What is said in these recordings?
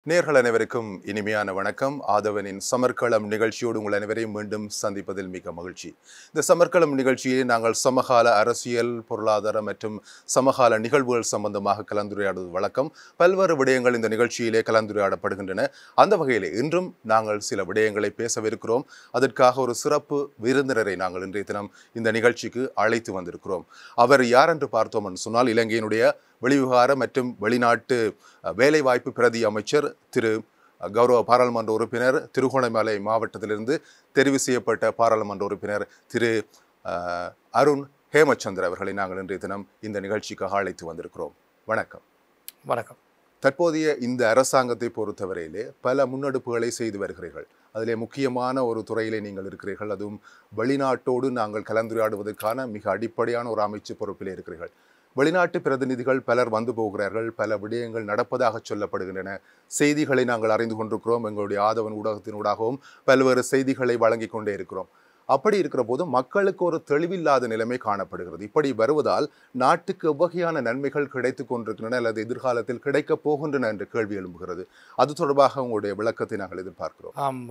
நேர்கள் அனைவருக்கும் இனிமையான வணக்கம். ஆதவனின் சமர்க்களம் நிகழ்ச்சியோடு உங்கள் அனைவரையும் மீண்டும் சந்திப்பதில் மிக மகிழ்ச்சி. இந்த சமர்க்களம் நிகழ்ச்சியை நாங்கள் சமகால அரசியல், பொருளாதார மற்றும் சமகால நிகழ்வுகள் சம்பந்தமாக கலந்துரையாடுவது வழக்கம். பல்வேறு விடயங்கள் இந்த நிகழ்ச்சியிலே கலந்துரையாடப்படுகின்றன. அந்த வகையிலே இன்றும் நாங்கள் சில விடயங்களை பேசவிருக்கிறோம். அதற்காக ஒரு சிறப்பு விருந்தினரை நாங்கள் இன்றைய தினம் இந்த நிகழ்ச்சிக்கு அழைத்து வந்திருக்கிறோம். அவர் யார் என்று பார்த்தோம் என்று சொன்னால், இலங்கையினுடைய வெளிவிவகார மற்றும் வெளிநாட்டு வேலைவாய்ப்பு பிரதி அமைச்சர் திரு கௌரவ பாராளுமன்ற உறுப்பினர், திருகோணமலை மாவட்டத்திலிருந்து தெரிவு செய்யப்பட்ட பாராளுமன்ற உறுப்பினர் திரு அருண் ஹேமச்சந்திர அவர்களை நாங்கள் இன்றைய தினம் இந்த நிகழ்ச்சிக்காக அழைத்து வந்திருக்கிறோம். வணக்கம். வணக்கம். தற்போதைய இந்த அரசாங்கத்தை பொறுத்தவரையிலே பல முன்னெடுப்புகளை செய்து வருகிறீர்கள். அதிலே முக்கியமான ஒரு துறையிலே நீங்கள் இருக்கிறீர்கள். அதுவும் வெளிநாட்டோடு நாங்கள் கலந்துரையாடுவதற்கான மிக அடிப்படையான ஒரு அமைச்சு பொறுப்பிலே இருக்கிறீர்கள். வெளிநாட்டு பிரதிநிதிகள் பலர் வந்து போகிறார்கள். பல விடயங்கள் நடப்பதாக சொல்லப்படுகின்றன. செய்திகளை நாங்கள் அறிந்து கொண்டிருக்கிறோம். எங்களுடைய ஆதவன் ஊடகத்தினூடாகவும் பல்வேறு செய்திகளை வழங்கி கொண்டே இருக்கிறோம். அப்படி இருக்கிற போது மக்களுக்கு ஒரு தெளிவில்லாத நிலைமை காணப்படுகிறது. இப்படி வருவதால் நாட்டுக்கு எவ்வகையான நன்மைகள் கிடைத்து கொண்டிருக்கின்றன அல்லது எதிர்காலத்தில் கிடைக்கப் போகின்றன என்ற கேள்வி எழும்புகிறது. அது தொடர்பாக உங்களுடைய விளக்கத்தை நாங்கள் எதிர்பார்க்கிறோம்.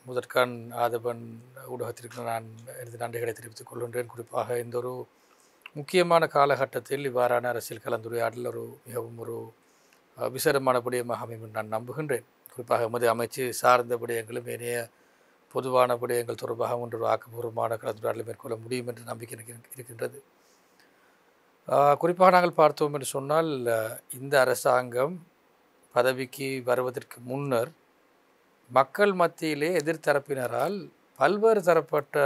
முதற்கான் ஆதவன் ஊடகத்திற்கு நான் எனது நன்றிகளை தெரிவித்துக் கொள்கின்றேன். குறிப்பாக இந்த ஒரு முக்கியமான காலகட்டத்தில் இவ்வாறான அரசியல் கலந்துரையாடல் மிகவும் ஒரு விசேடமான விடயமாக அமையும் என்று நான் நம்புகின்றேன். குறிப்பாக எமது அமைச்சு சார்ந்த விடயங்களும் ஏனைய பொதுவான விடயங்கள் தொடர்பாக ஒன்று ஆக்கப்பூர்வமான கலந்துரையாடலை மேற்கொள்ள முடியும் என்று நம்பிக்கை இருக்கின்றது. குறிப்பாக நாங்கள் பார்த்தோம் என்று சொன்னால், இந்த அரசாங்கம் பதவிக்கு வருவதற்கு முன்னர் மக்கள் மத்தியிலே எதிர்த்தரப்பினரால் பல்வேறு தரப்பட்ட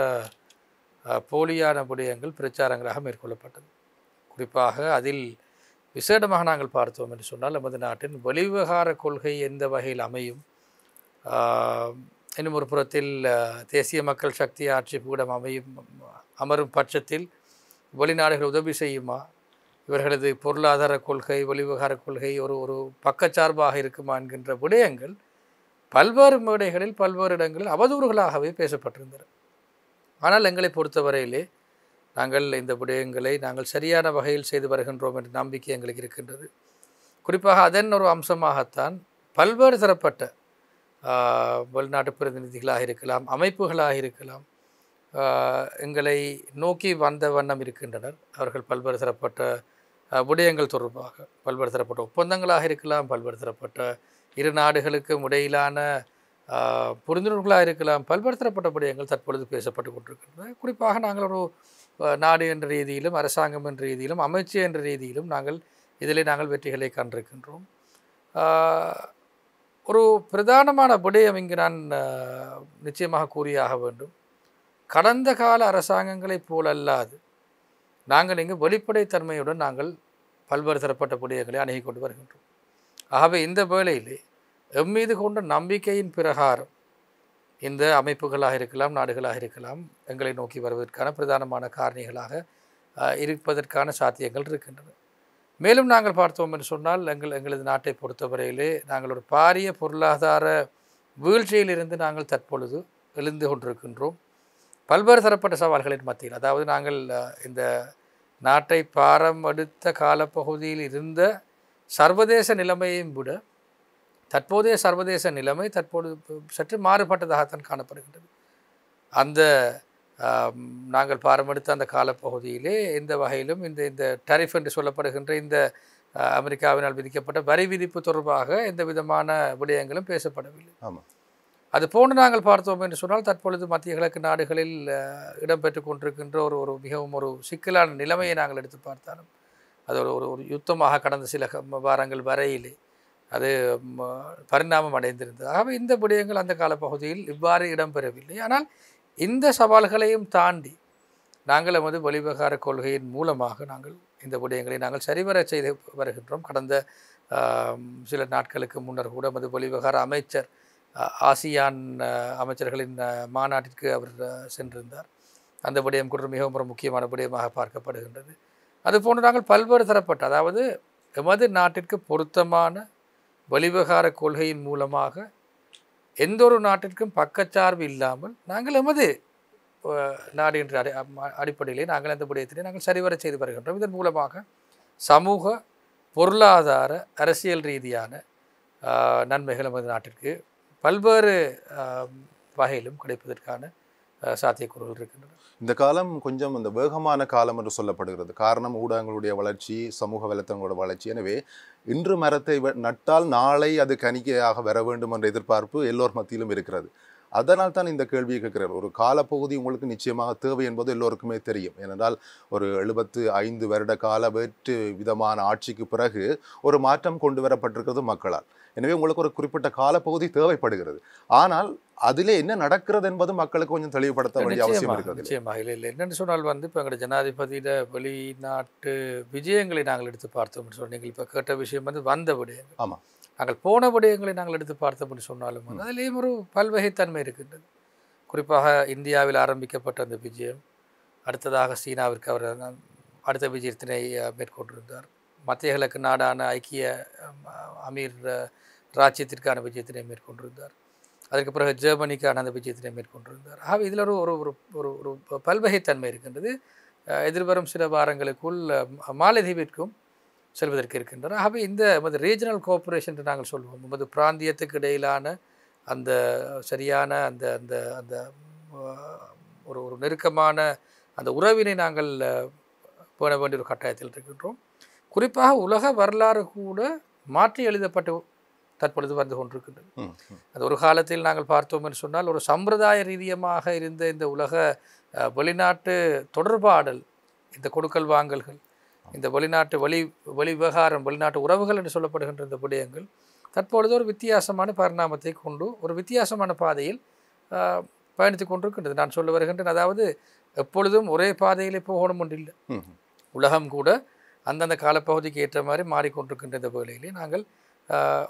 போலியான விடயங்கள் பிரச்சாரங்களாக மேற்கொள்ளப்பட்டது. குறிப்பாக அதில் விசேடமாக நாங்கள் பார்த்தோம் என்று சொன்னால், நமது நாட்டின் வெளிவிவகார கொள்கை எந்த வகையில் அமையும், இன்னும் ஒரு புறத்தில் தேசிய மக்கள் சக்தி ஆட்சி பீடம் அமரும் பட்சத்தில் வெளிநாடுகள் உதவி செய்யுமா, இவர்களது பொருளாதார கொள்கை வெளிவிவகார கொள்கை ஒரு பக்கச்சார்பாக இருக்குமா என்கின்ற விடயங்கள் பல்வேறு மேடைகளில் பல்வேறு இடங்களில் அவதூறுகளாகவே பேசப்பட்டிருந்தன. ஆனால் எங்களை பொறுத்தவரையிலே நாங்கள் இந்த விடயங்களை நாங்கள் சரியான வகையில் செய்து வருகின்றோம் என்ற நம்பிக்கை எங்களுக்கு இருக்கின்றது. குறிப்பாக அதன் ஒரு அம்சமாகத்தான் பல்வேறு தரப்பட்ட வெளிநாட்டு பிரதிநிதிகளாக இருக்கலாம், அமைப்புகளாக இருக்கலாம், எங்களை நோக்கி வந்த வண்ணம் இருக்கின்றனர். அவர்கள் பல்வேறு தரப்பட்ட விடயங்கள் தொடர்பாக பல்வேறு தரப்பட்ட ஒப்பந்தங்களாக இருக்கலாம், பல்வேறு தரப்பட்ட இரு நாடுகளுக்கும் இடையிலான புரிந்துணர்வுகளாக இருக்கலாம், பல்வேறு தரப்பட்ட விடயங்கள் தற்பொழுது பேசப்பட்டு கொண்டிருக்கின்றன. குறிப்பாக நாங்கள் ஒரு நாடு என்ற ரீதியிலும் அரசாங்கம் என்ற ரீதியிலும் அமைச்சு என்ற ரீதியிலும் இதிலே நாங்கள் வெற்றிகளை கண்டிருக்கின்றோம். ஒரு பிரதானமான விடயம் இங்கு நான் நிச்சயமாக கூறியாக வேண்டும். கடந்த கால அரசாங்கங்களைப் போலல்லாது நாங்கள் இங்கு வெளிப்படைத்தன்மையுடன் நாங்கள் பல்வேறு தரப்பட்ட விடயங்களை அணுகி கொண்டு வருகின்றோம். ஆகவே இந்த வேளையிலே எம்மீது கொண்ட நம்பிக்கையின் பிரகாரம் இந்த அமைப்புகளாக இருக்கலாம், நாடுகளாக இருக்கலாம், எங்களை நோக்கி வருவதற்கான பிரதானமான காரணிகளாக இருப்பதற்கான சாத்தியங்கள் இருக்கின்றன. மேலும் நாங்கள் பார்த்தோம் என்று சொன்னால், எங்களது நாட்டை பொறுத்தவரையிலே நாங்கள் ஒரு பாரிய பொருளாதார வீழ்ச்சியிலிருந்து நாங்கள் தற்பொழுது எழுந்து கொண்டிருக்கின்றோம். பல்வேறு தரப்பட்ட சவால்களின் மத்தியில், அதாவது நாங்கள் இந்த நாட்டை பாரம் எடுத்த காலப்பகுதியில் இருந்த சர்வதேச நிலைமையையும் விட தற்போதைய சர்வதேச நிலைமை தற்போது சற்று மாறுபட்டதாகத்தான் காணப்படுகின்றது. அந்த நாங்கள் பாரமெடுத்த அந்த காலப்பகுதியிலே எந்த வகையிலும் இந்த டரிஃப் என்று சொல்லப்படுகின்ற இந்த அமெரிக்காவினால் விதிக்கப்பட்ட வரி விதிப்பு தொடர்பாக எந்த விதமான விடயங்களும் பேசப்படவில்லை. அது போன்று நாங்கள் பார்த்தோம் என்று சொன்னால், தற்பொழுது மத்திய கிழக்கு நாடுகளில் இடம்பெற்று கொண்டிருக்கின்ற ஒரு மிகவும் ஒரு சிக்கலான நிலைமையை நாங்கள் எடுத்து பார்த்தாலும் அது ஒரு யுத்தமாக கடந்த சில வாரங்கள் வரையிலே அது பரிணாமம் அடைந்திருந்தது. ஆகவே இந்த விடயங்கள் அந்த காலப்பகுதியில் இவ்வாறு இடம்பெறவில்லை. ஆனால் இந்த சவால்களையும் தாண்டி நாங்கள் எமது வெளிவிவகார கொள்கையின் மூலமாக நாங்கள் இந்த விடயங்களை நாங்கள் சரிவர செய்து வருகின்றோம். கடந்த சில நாட்களுக்கு முன்னர் கூட எமது வெளிவிவகார அமைச்சர் ஆசியான் அமைச்சர்களின் மாநாட்டிற்கு அவர் சென்றிருந்தார். அந்த விடயம் கூட மிகவும் ஒரு முக்கியமான விடயமாக பார்க்கப்படுகின்றது. அதுபோன்று நாங்கள் பல்வேறு தரப்பட்ட, அதாவது எமது நாட்டிற்கு பொருத்தமான வெளிவிவகார கொள்கையின் மூலமாக எந்த ஒரு நாட்டிற்கும் பக்கச்சார்பு இல்லாமல் நாங்கள் எமது நாடு என்ற அடிப்படையிலே நாங்கள் அந்த விடயத்திலே நாங்கள் சரிவர செய்து வருகின்றோம். இதன் மூலமாக சமூக பொருளாதார அரசியல் ரீதியான நன்மைகள் நமது நாட்டிற்கு பல்வேறு வகையிலும் கிடைப்பதற்கான சாத்தியக்கூறுகள் இருக்கின்றன. இந்த காலம் கொஞ்சம் இந்த வேகமான காலம் என்று சொல்லப்படுகிறது. காரணம் ஊடகங்களுடைய வளர்ச்சி, சமூக வலைத்தளங்களோட வளர்ச்சி. எனவே இன்று மரத்தை நட்டால் நாளை அது கனிக்கையாக வர வேண்டும் என்ற எதிர்பார்ப்பு எல்லோர் மத்தியிலும் இருக்கிறது. அதனால் தான் இந்த கேள்வியை கேட்கிறார். ஒரு காலப்பகுதி உங்களுக்கு நிச்சயமாக தேவை என்பது எல்லோருக்குமே தெரியும். ஏனென்றால் ஒரு 75 வருட கால வேற்று விதமான ஆட்சிக்கு பிறகு ஒரு மாற்றம் கொண்டு வரப்பட்டிருக்கிறது மக்களால். எனவே உங்களுக்கு ஒரு குறிப்பிட்ட காலப்பகுதி தேவைப்படுகிறது. ஆனால் அதிலே என்ன நடக்கிறது என்பது மக்களுக்கு கொஞ்சம் தெளிவுபடுத்த வேண்டிய அவசியம் இருக்கிறது. நிச்சயமாக இல்லை என்னென்னு சொன்னால் இப்போ எங்களுடைய ஜனாதிபதியிட வெளிநாட்டு விஜயங்களை நாங்கள் எடுத்து பார்த்தோம்னு சொல்லி நீங்கள் இப்போ கேட்ட விஷயம் வந்த விடயங்கள். ஆமாம், நாங்கள் போன விடயங்களை நாங்கள் எடுத்து பார்த்தோம்னு சொன்னாலும் அதிலேயும் ஒரு பல்வகைத்தன்மை இருக்கின்றது. குறிப்பாக இந்தியாவில் ஆரம்பிக்கப்பட்ட அந்த விஜயம், அடுத்ததாக சீனாவிற்கு அவர் அடுத்த விஜயத்தினை மேற்கொண்டிருந்தார். மத்திய கிழக்கு நாடான ஐக்கிய அமீர் ராஜ்யத்திற்கான விஜயத்தினை மேற்கொண்டிருந்தார். அதற்கு பிறகு ஜெர்மனிக்கான அந்த விஜயத்தினை மேற்கொண்டிருந்தார். ஆகவே இதில் ஒரு ஒரு ஒரு ஒரு பல்வகைத்தன்மை இருக்கின்றது. எதிர்வரும் சில வாரங்களுக்குள் மாலத்தீவிற்கும் செல்வதற்கு இருக்கின்றன. ஆகவே இந்த ரீஜனல் கோஆபரேஷன் என்று நாங்கள் சொல்வோம், நமது பிராந்தியத்துக்கு இடையிலான அந்த சரியான அந்த அந்த அந்த ஒரு ஒரு நெருக்கமான அந்த உறவினை நாங்கள் பேண வேண்டிய ஒரு கட்டாயத்தில் இருக்கின்றோம். குறிப்பாக உலக வரலாறு கூட மாற்றி எழுதப்பட்டு தற்பொழுது வந்து கொண்டிருக்கின்றது. அது ஒரு காலத்தில் நாங்கள் பார்த்தோம் என்று சொன்னால் ஒரு சம்பிரதாய ரீதியமாக இருந்த இந்த உலக வெளிநாட்டு தொடர்பாடல், இந்த கொடுக்கல் வாங்கல்கள், இந்த வெளிநாட்டு வெளி விவகாரம், வெளிநாட்டு உறவுகள் என்று சொல்லப்படுகின்ற இந்த விடயங்கள் தற்பொழுது ஒரு வித்தியாசமான பரிணாமத்தை கொண்டு ஒரு வித்தியாசமான பாதையில் பயணித்து கொண்டிருக்கின்றது. நான் சொல்ல வருகின்றேன், அதாவது எப்பொழுதும் ஒரே பாதையிலே போகணும் ஒன்று இல்லை. உலகம் கூட அந்தந்த காலப்பகுதிக்கு ஏற்ற மாதிரி மாறிக்கொண்டிருக்கின்ற இந்த வேளையிலே நாங்கள்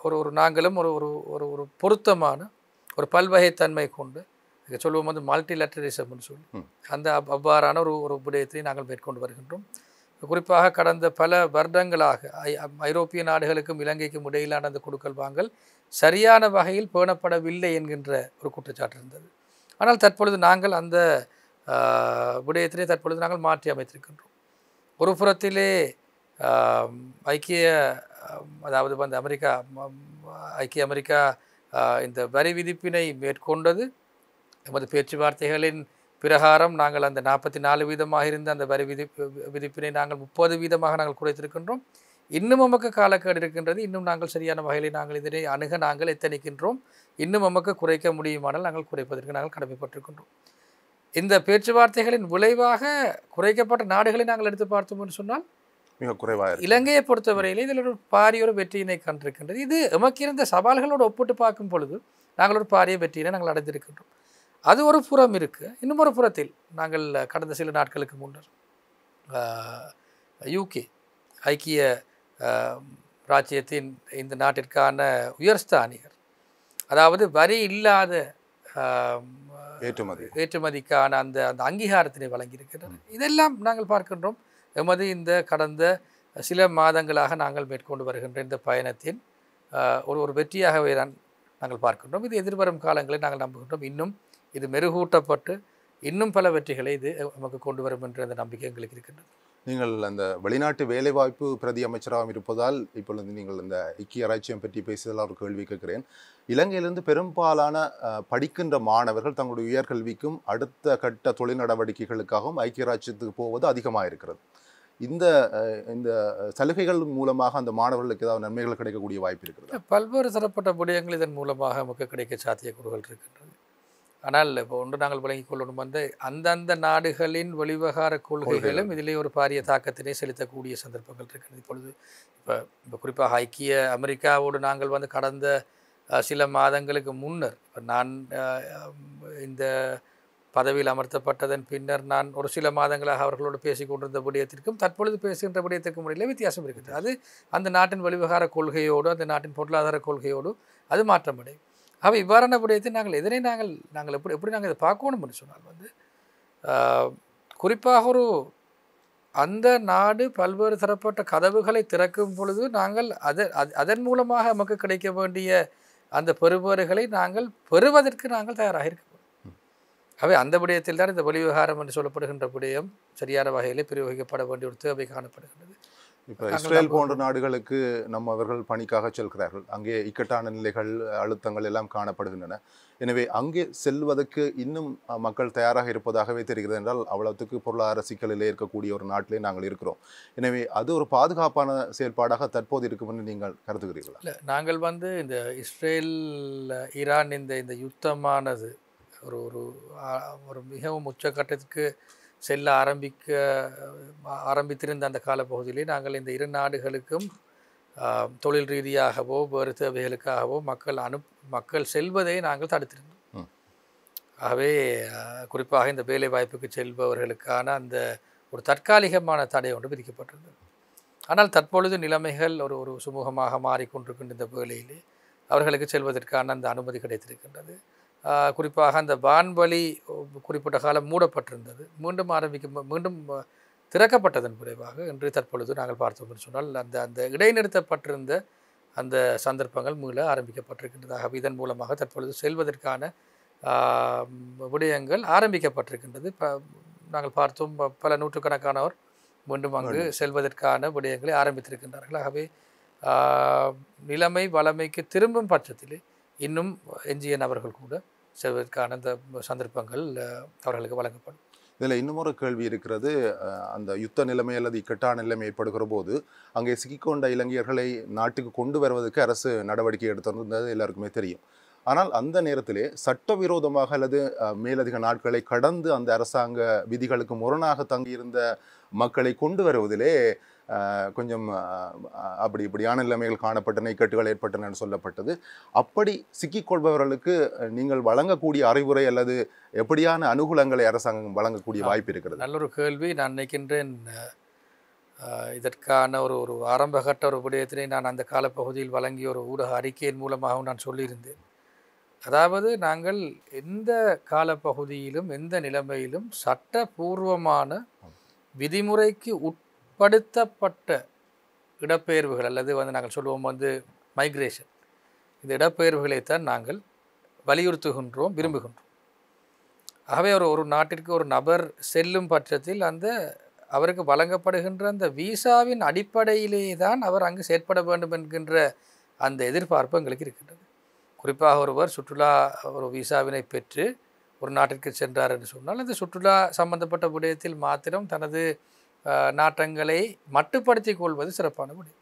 ஒரு நாங்களும் ஒரு ஒரு ஒரு பொருத்தமான ஒரு பல்வகைத்தன்மை கொண்டு சொல்லுவோம் மல்டிலேட்டரிசம்னு சொல்லி அந்த அவ்வாறான ஒரு விடயத்தை நாங்கள் மேற்கொண்டு வருகின்றோம். குறிப்பாக கடந்த பல வருடங்களாக ஐரோப்பிய நாடுகளுக்கும் இலங்கைக்கும் இடையிலான அந்த கொடுக்கல் வாங்கல் சரியான வகையில் பேணப்படவில்லை என்கின்ற ஒரு குற்றச்சாட்டு இருந்தது. ஆனால் தற்பொழுது நாங்கள் அந்த விடயத்திலே தற்பொழுது நாங்கள் மாற்றி அமைத்திருக்கின்றோம். ஒரு புறத்திலே ஐக்கிய அமெரிக்கா இந்த வரி விதிப்பினை மேற்கொண்டது. எமது பேச்சுவார்த்தைகளின் பிரகாரம் நாங்கள் அந்த 44% இருந்த அந்த வரி விதிப்பினை நாங்கள் 30% நாங்கள் குறைத்திருக்கின்றோம். இன்னும் நமக்கு காலக்கேடு இருக்கின்றது. இன்னும் நாங்கள் சரியான வகையில் நாங்கள் இதனை அணுக நாங்கள் எத்தனிக்கின்றோம். இன்னும் நமக்கு குறைக்க முடியுமானால் நாங்கள் குறைப்பதற்கு நாங்கள் கடமைப்பட்டிருக்கின்றோம். இந்த பேச்சுவார்த்தைகளின் விளைவாக குறைக்கப்பட்ட நாடுகளை நாங்கள் எடுத்து பார்த்தோம் என்று சொன்னால் மிக குறைவாக இலங்கையை பொறுத்தவரையிலே இதில் ஒரு பாரிய ஒரு வெற்றியினை கண்டிருக்கின்றது. இது எமக்கு இருந்த சவால்களோடு ஒப்பிட்டு பார்க்கும் பொழுது நாங்கள் ஒரு பாரிய வெற்றியினை நாங்கள் அடைந்திருக்கின்றோம். அது ஒரு புறம் இருக்கு. இன்னும் ஒரு புறத்தில் நாங்கள் கடந்த சில நாட்களுக்கு முன்னர் யூகே ஐக்கிய ராஜ்யத்தின் இந்த நாட்டிற்கான உயர்ஸ்தானிகர், அதாவது வரி இல்லாத ஏற்றுமதிக்கான அந்த அந்த அங்கீகாரத்தினை வழங்கியிருக்கிறார். இதெல்லாம் நாங்கள் பார்க்கின்றோம். எமது இந்த கடந்த சில மாதங்களாக நாங்கள் மேற்கொண்டு வருகின்ற இந்த பயணத்தின் ஒரு வெற்றியாகவே தான் நாங்கள் பார்க்கின்றோம். இது எதிர்வரும் காலங்களில் நாங்கள் நம்புகின்றோம். இன்னும் இது மெருகூட்டப்பட்டு இன்னும் பல வெற்றிகளை இது நமக்கு கொண்டு வரும் என்ற அந்த நம்பிக்கை எங்களுக்கு இருக்கின்றது. நீங்கள் அந்த வெளிநாட்டு வேலைவாய்ப்பு பிரதி அமைச்சராக இருப்பதால் இப்பொழுது நீங்கள் இந்த ஐக்கிய ராஜ்யம் பற்றி பேசுவதால் ஒரு கேள்வி கேட்கிறேன். இலங்கையிலிருந்து பெரும்பாலான படிக்கின்ற மாணவர்கள் தங்களுடைய உயர்கல்விக்கும் அடுத்த கட்ட தொழில் நடவடிக்கைகளுக்காகவும் ஐக்கிய ராஜ்யத்துக்கு போவது அதிகமாக இருக்கிறது. இந்த இந்த சலுகைகள் மூலமாக அந்த மாணவர்களுக்கு ஏதாவது நன்மைகள் கிடைக்கக்கூடிய வாய்ப்பு இருக்கிறது? பல்வேறு தரப்பட்ட விடயங்கள் இதன் மூலமாக நமக்கு கிடைக்க சாத்தியக்கூறுகள் இருக்கின்றது. ஆனால் இப்போ ஒன்று நாங்கள் விளங்கிக் கொள்ளணும், அந்தந்த நாடுகளின் வெளிவகார கொள்கைகளும் இதிலே ஒரு பாரிய தாக்கத்தினை செலுத்தக்கூடிய சந்தர்ப்பங்கள் இருக்கிறது. இப்போ குறிப்பாக ஐக்கிய அமெரிக்காவோடு நாங்கள் கடந்த சில மாதங்களுக்கு முன்னர், இப்போ நான் இந்த பதவியில் அமர்த்தப்பட்டதன் பின்னர் நான் ஒரு சில மாதங்களாக அவர்களோடு பேசி கொண்டிருந்த விடயத்திற்கும் தற்பொழுது பேசுகின்ற விடயத்திற்கும் இடையிலே வித்தியாசம் இருக்குது. அது அந்த நாட்டின் வெளிவகார கொள்கையோடு அந்த நாட்டின் பொருளாதார கொள்கையோடு அது மாற்றமடையும். அவை இவ்வாறான விடயத்தை நாங்கள் எப்படி நாங்கள் இதை பார்க்கணும்னு சொன்னால் குறிப்பாக அந்த நாடு பல்வேறு தரப்பட்ட கதவுகளை திறக்கும் பொழுது நாங்கள் அதன் மூலமாக நமக்கு கிடைக்க வேண்டிய அந்த பெறுபேறுகளை நாங்கள் பெறுவதற்கு நாங்கள் தயாராக இருக்கோம். அவை அந்த விடயத்தில் தான் இந்த வெளிவிவகாரம் என்று சொல்லப்படுகின்ற விடயம் சரியான வகையிலே பிரயோகிக்கப்பட வேண்டிய ஒரு தேவை காணப்படுகின்றது. இப்போ இஸ்ரேல் போன்ற நாடுகளுக்கு நம்மவர்கள் பணிக்காக செல்கிறார்கள். அங்கே இக்கட்டான நிலைகள், அழுத்தங்கள் எல்லாம் காணப்படுகின்றன. எனவே அங்கே செல்வதற்கு இன்னும் மக்கள் தயாராக இருப்பதாகவே தெரிகிறது. என்றால் அவ்வளவுக்கு பொருளாதார சிக்கலிலே இருக்கக்கூடிய ஒரு நாட்டிலே நாங்கள் இருக்கிறோம். எனவே அது ஒரு பாதுகாப்பான செயல்பாடாக தற்போது இருக்கும் என்று நீங்கள் கருதுகிறீர்களா? இல்லை, நாங்கள் இந்த இஸ்ரேல் ஈரான் இந்த யுத்தமானது ஒரு ஒரு ஒரு மிகவும் உச்சக்கட்டத்துக்கு செல்ல ஆரம்பித்திருந்த அந்த காலப்பகுதியிலே நாங்கள் இந்த இரு நாடுகளுக்கும் தொழில் ரீதியாகவோ வேறு தேவைகளுக்காகவோ மக்கள் செல்வதை நாங்கள் தடுத்திருந்தோம். ஆகவே குறிப்பாக இந்த வேலை வாய்ப்புக்கு செல்பவர்களுக்கான அந்த ஒரு தற்காலிகமான தடை ஒன்று விதிக்கப்பட்டிருந்தது. ஆனால் தற்பொழுது நிலைமைகள் ஒரு சுமூகமாக மாறிக்கொண்டிருக்கின்ற இந்த வேளையிலே அவர்களுக்கு செல்வதற்கான அந்த அனுமதி கிடைத்திருக்கின்றது. குறிப்பாக அந்த வான்வழி குறிப்பிட்ட காலம் மூடப்பட்டிருந்தது, மீண்டும் திறக்கப்பட்டதன் விளைவாக இன்று தற்பொழுது நாங்கள் பார்த்தோம் என்று சொன்னால் அந்த இடைநிறுத்தப்பட்டிருந்த அந்த சந்தர்ப்பங்கள் மீள ஆரம்பிக்கப்பட்டிருக்கின்றதாக இதன் மூலமாக தற்பொழுது செல்வதற்கான விடயங்கள் ஆரம்பிக்கப்பட்டிருக்கின்றது. நாங்கள் பார்த்தோம், பல நூற்றுக்கணக்கானவர் மீண்டும் அங்கு செல்வதற்கான விடயங்களை ஆரம்பித்திருக்கின்றார்கள். ஆகவே நிலைமை வளமைக்கு திரும்பும் பட்சத்திலே இன்னும் எஞ்சிய நபர்கள் கூட செல்வதற்கான அந்த சந்தர்ப்பங்கள் அவர்களுக்கு வழங்கப்படும். இதில் இன்னுமொரு கேள்வி இருக்கிறது. அந்த யுத்த நிலைமை அல்லது இக்கட்டான நிலைமை ஏற்படுகிற போது அங்கே சிக்கிக்கொண்ட இலங்கையர்களை நாட்டுக்கு கொண்டு வருவதற்கு அரசு நடவடிக்கை எடுத்திருந்தது எல்லாருக்குமே தெரியும். ஆனால் அந்த நேரத்திலே சட்டவிரோதமாக அல்லது மேலதிக நாட்களை கடந்து அந்த அரசாங்க விதிகளுக்கு முரணாக தங்கியிருந்த மக்களை கொண்டு வருவதிலே கொஞ்சம் இப்படியான நிலைமைகள் காணப்பட்டன, இக்கட்டுகள் ஏற்பட்டன சொல்லப்பட்டது. அப்படி சிக்கிக்கொள்பவர்களுக்கு நீங்கள் வழங்கக்கூடிய அறிவுரை அல்லது எப்படியான அனுகூலங்களை அரசாங்கம் வழங்கக்கூடிய வாய்ப்பு இருக்கிறது? நல்ல ஒரு கேள்வி. நான் நினைக்கின்றேன் இதற்கான ஒரு ஆரம்பகட்ட ஒரு விடயத்தினை நான் அந்த காலப்பகுதியில் வழங்கிய ஒரு ஊடக அறிக்கையின் மூலமாகவும் நான் சொல்லியிருந்தேன். அதாவது நாங்கள் எந்த காலப்பகுதியிலும் எந்த நிலைமையிலும் சட்டபூர்வமான விதிமுறைக்கு உட்படுத்தப்பட்ட இடப்பெயர்வுகள் அல்லது நாங்கள் சொல்லுவோம் மைக்ரேஷன், இந்த இடப்பெயர்வுகளைத்தான் நாங்கள் வலியுறுத்துகின்றோம், விரும்புகின்றோம். ஆகவே ஒரு நாட்டிற்கு ஒரு நபர் செல்லும் பட்சத்தில் அவருக்கு வழங்கப்படுகின்ற அந்த வீசாவின் அடிப்படையிலே தான் அவர் அங்கு செயற்பட வேண்டும் என்கின்ற அந்த எதிர்பார்ப்பு எங்களுக்கு இருக்கின்றது. குறிப்பாக ஒருவர் சுற்றுலா ஒரு வீசாவினை பெற்று ஒரு நாட்டிற்கு சென்றார் என்று சொன்னால் அந்த சுற்றுலா சம்பந்தப்பட்ட விடயத்தில் மாத்திரம் தனது நாட்டங்களை மட்டுப்படுத்தி கொள்வது சிறப்பான விடயம்.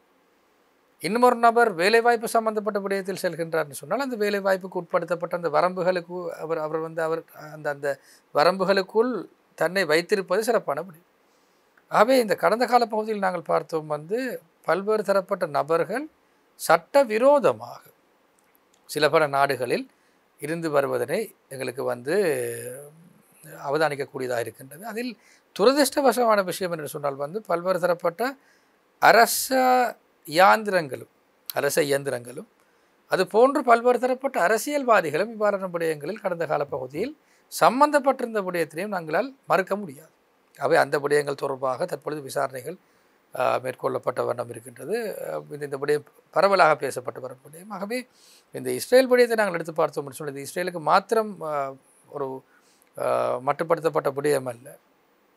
இன்னொரு நபர் வேலைவாய்ப்பு சம்பந்தப்பட்ட விடயத்தில் செல்கின்றார் என்று சொன்னால் அந்த வேலைவாய்ப்புக்கு உட்படுத்தப்பட்ட அந்த வரம்புகளுக்கு அவர் அந்த வரம்புகளுக்குள் தன்னை வைத்திருப்பது சிறப்பான விடயம். ஆகவே இந்த கடந்த கால பகுதியில் நாங்கள் பார்த்தோம் பல்வேறு தரப்பட்ட நபர்கள் சட்டவிரோதமாக சில பல நாடுகளில் இருந்து வருவதனை எங்களுக்கு அவதானிக்கக்கூடியதாக இருக்கின்றது. அதில் துரதிர்ஷ்டவசமான விஷயம் என்று சொன்னால் பல்வேறு தரப்பட்ட அரச இயந்திரங்களும் அது போன்று பல்வேறு தரப்பட்ட அரசியல்வாதிகளும் இவ்வாறான விடயங்களில் கடந்த கால பகுதியில் சம்பந்தப்பட்டிருந்த விடயத்தினையும் நாங்களால் மறுக்க முடியாது. அவை அந்த விடயங்கள் தொடர்பாக தற்பொழுது விசாரணைகள் மேற்கொள்ளப்பட்ட வண்ணம் இருக்கின்றது. இந்த விடயம் பரவலாக பேசப்பட்டு வரும் விடயம். ஆகவே இந்த இஸ்ரேல் விடயத்தை நாங்கள் எடுத்து பார்த்தோம் சொன்னது இஸ்ரேலுக்கு மாத்திரம் ஒரு மட்டுப்படுத்தப்பட்ட விடயம் அல்ல.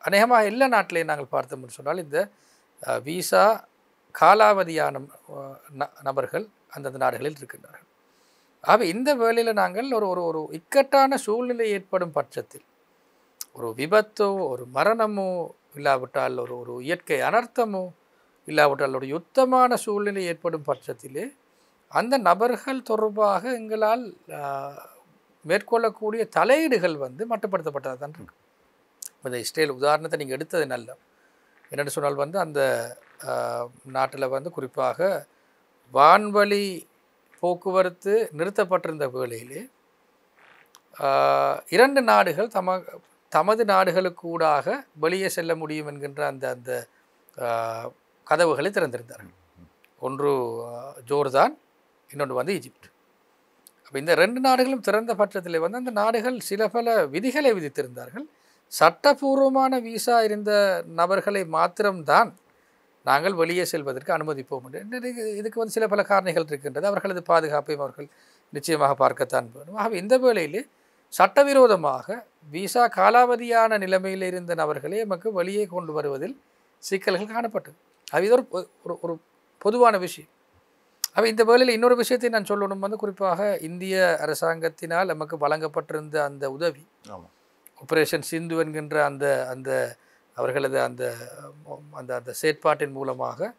அநேகமாக எல்லா நாட்டிலையும் நாங்கள் பார்த்தோம்னு சொன்னால் இந்த வீசா காலாவதியான நபர்கள் அந்தந்த நாடுகளில் இருக்கின்றார்கள். ஆகவே இந்த வேளையில் நாங்கள் ஒரு இக்கட்டான சூழ்நிலை ஏற்படும் பட்சத்தில் ஒரு விபத்தோ ஒரு மரணமோ இல்லாவிட்டால் ஒரு இயற்கை அனர்த்தமோ இல்லாவிட்டால் ஒரு யுத்தமான சூழ்நிலை ஏற்படும் பட்சத்திலே அந்த நபர்கள் தொடர்பாக எங்களால் மேற்கொள்ளக்கூடிய தலையீடுகள் மட்டுப்படுத்தப்பட்டதாக தான் இருக்கு. இந்த இஸ்ரேல் உதாரணத்தை நீங்கள் எடுத்தது நல்ல என்னென்னு சொன்னால் அந்த நாட்டில் குறிப்பாக வான்வழி போக்குவரத்து நிறுத்தப்பட்டிருந்த வேளையிலே 2 நாடுகள் தமது நாடுகளுக்கூடாக வெளியே செல்ல முடியும் என்கின்ற அந்த கதவுகளை திறந்திருந்தார்கள். ஒன்று ஜோர்தான், இன்னொன்று ஈஜிப்ட். அப்போ இந்த 2 நாடுகளும் திறந்த பட்சத்தில் அந்த நாடுகள் சில பல விதிகளை விதித்திருந்தார்கள். சட்டபூர்வமான வீசா இருந்த நபர்களை மாத்திரம்தான் நாங்கள் வெளியே செல்வதற்கு அனுமதிப்போம் என்று. இதுக்கு சில பல காரணிகள் இருக்கின்றது. அவர்களது பாதுகாப்பையும் அவர்கள் நிச்சயமாக பார்க்கத்தான் வேணும். ஆகவே இந்த வேளையிலே சட்டவிரோதமாக வீசா காலாவதியான நிலைமையில் இருந்த நபர்களை நமக்கு வெளியே கொண்டு வருவதில் சிக்கல்கள் காணப்பட்டது. அது இது ஒரு ஒரு பொதுவான விஷயம். அப்போ இந்த வேளையில் இன்னொரு விஷயத்தை நான் சொல்லணும் வந்து குறிப்பாக இந்திய அரசாங்கத்தினால் நமக்கு வழங்கப்பட்டிருந்த அந்த உதவி, ஆபரேஷன் சிந்து என்கின்ற அந்த அந்த அவர்களது அந்த அந்த அந்த செயற்பாட்டின் மூலமாக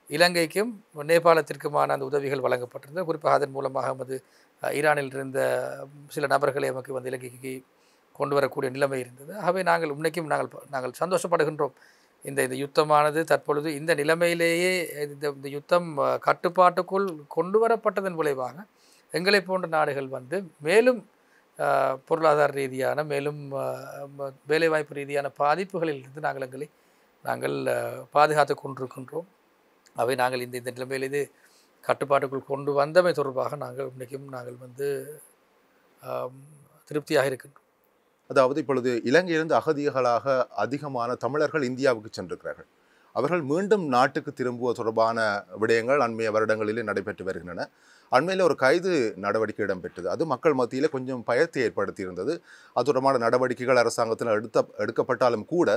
இலங்கைக்கும் நேபாளத்திற்குமான அந்த உதவிகள் வழங்கப்பட்டிருந்தது. குறிப்பாக அதன் மூலமாக நமது ஈரானில் இருந்த சில நபர்களை நமக்கு வந்து இலங்கைக்கு கொண்டு வரக்கூடிய நிலைமை இருந்தது. ஆகவே நாங்கள் உன்னைக்கும் நாங்கள் சந்தோஷப்படுகின்றோம். இந்த யுத்தமானது தற்பொழுது இந்த நிலைமையிலேயே இந்த யுத்தம் கட்டுப்பாட்டுக்குள் கொண்டு வரப்பட்டதன் விளைவாக எங்களை போன்ற நாடுகள் வந்து மேலும் பொருளாதார ரீதியான மேலும் வேலைவாய்ப்பு ரீதியான பாதிப்புகளில் இருந்து நாங்கள் பாதுகாத்து கொண்டிருக்கின்றோம். அவை நாங்கள் இந்த நிலைமையில் இது கட்டுப்பாட்டுக்குள் கொண்டு வந்தமை தொடர்பாக நாங்கள் வந்து திருப்தியாக இருக்கின்றோம். அதாவது இப்பொழுது இலங்கையிலிருந்து அகதிகளாக அதிகமான தமிழர்கள் இந்தியாவுக்கு சென்றிருக்கிறார்கள். அவர்கள் மீண்டும் நாட்டுக்கு திரும்புவது தொடர்பான விடயங்கள் அண்மைய வருடங்களிலே நடைபெற்று வருகின்றன. அண்மையில் ஒரு கைது நடவடிக்கை இடம்பெற்றது. அது மக்கள் மத்தியில் கொஞ்சம் பயத்தை ஏற்படுத்தியிருந்தது. அது தொடர்பான நடவடிக்கைகள் அரசாங்கத்தில் எடுக்கப்பட்டாலும் கூட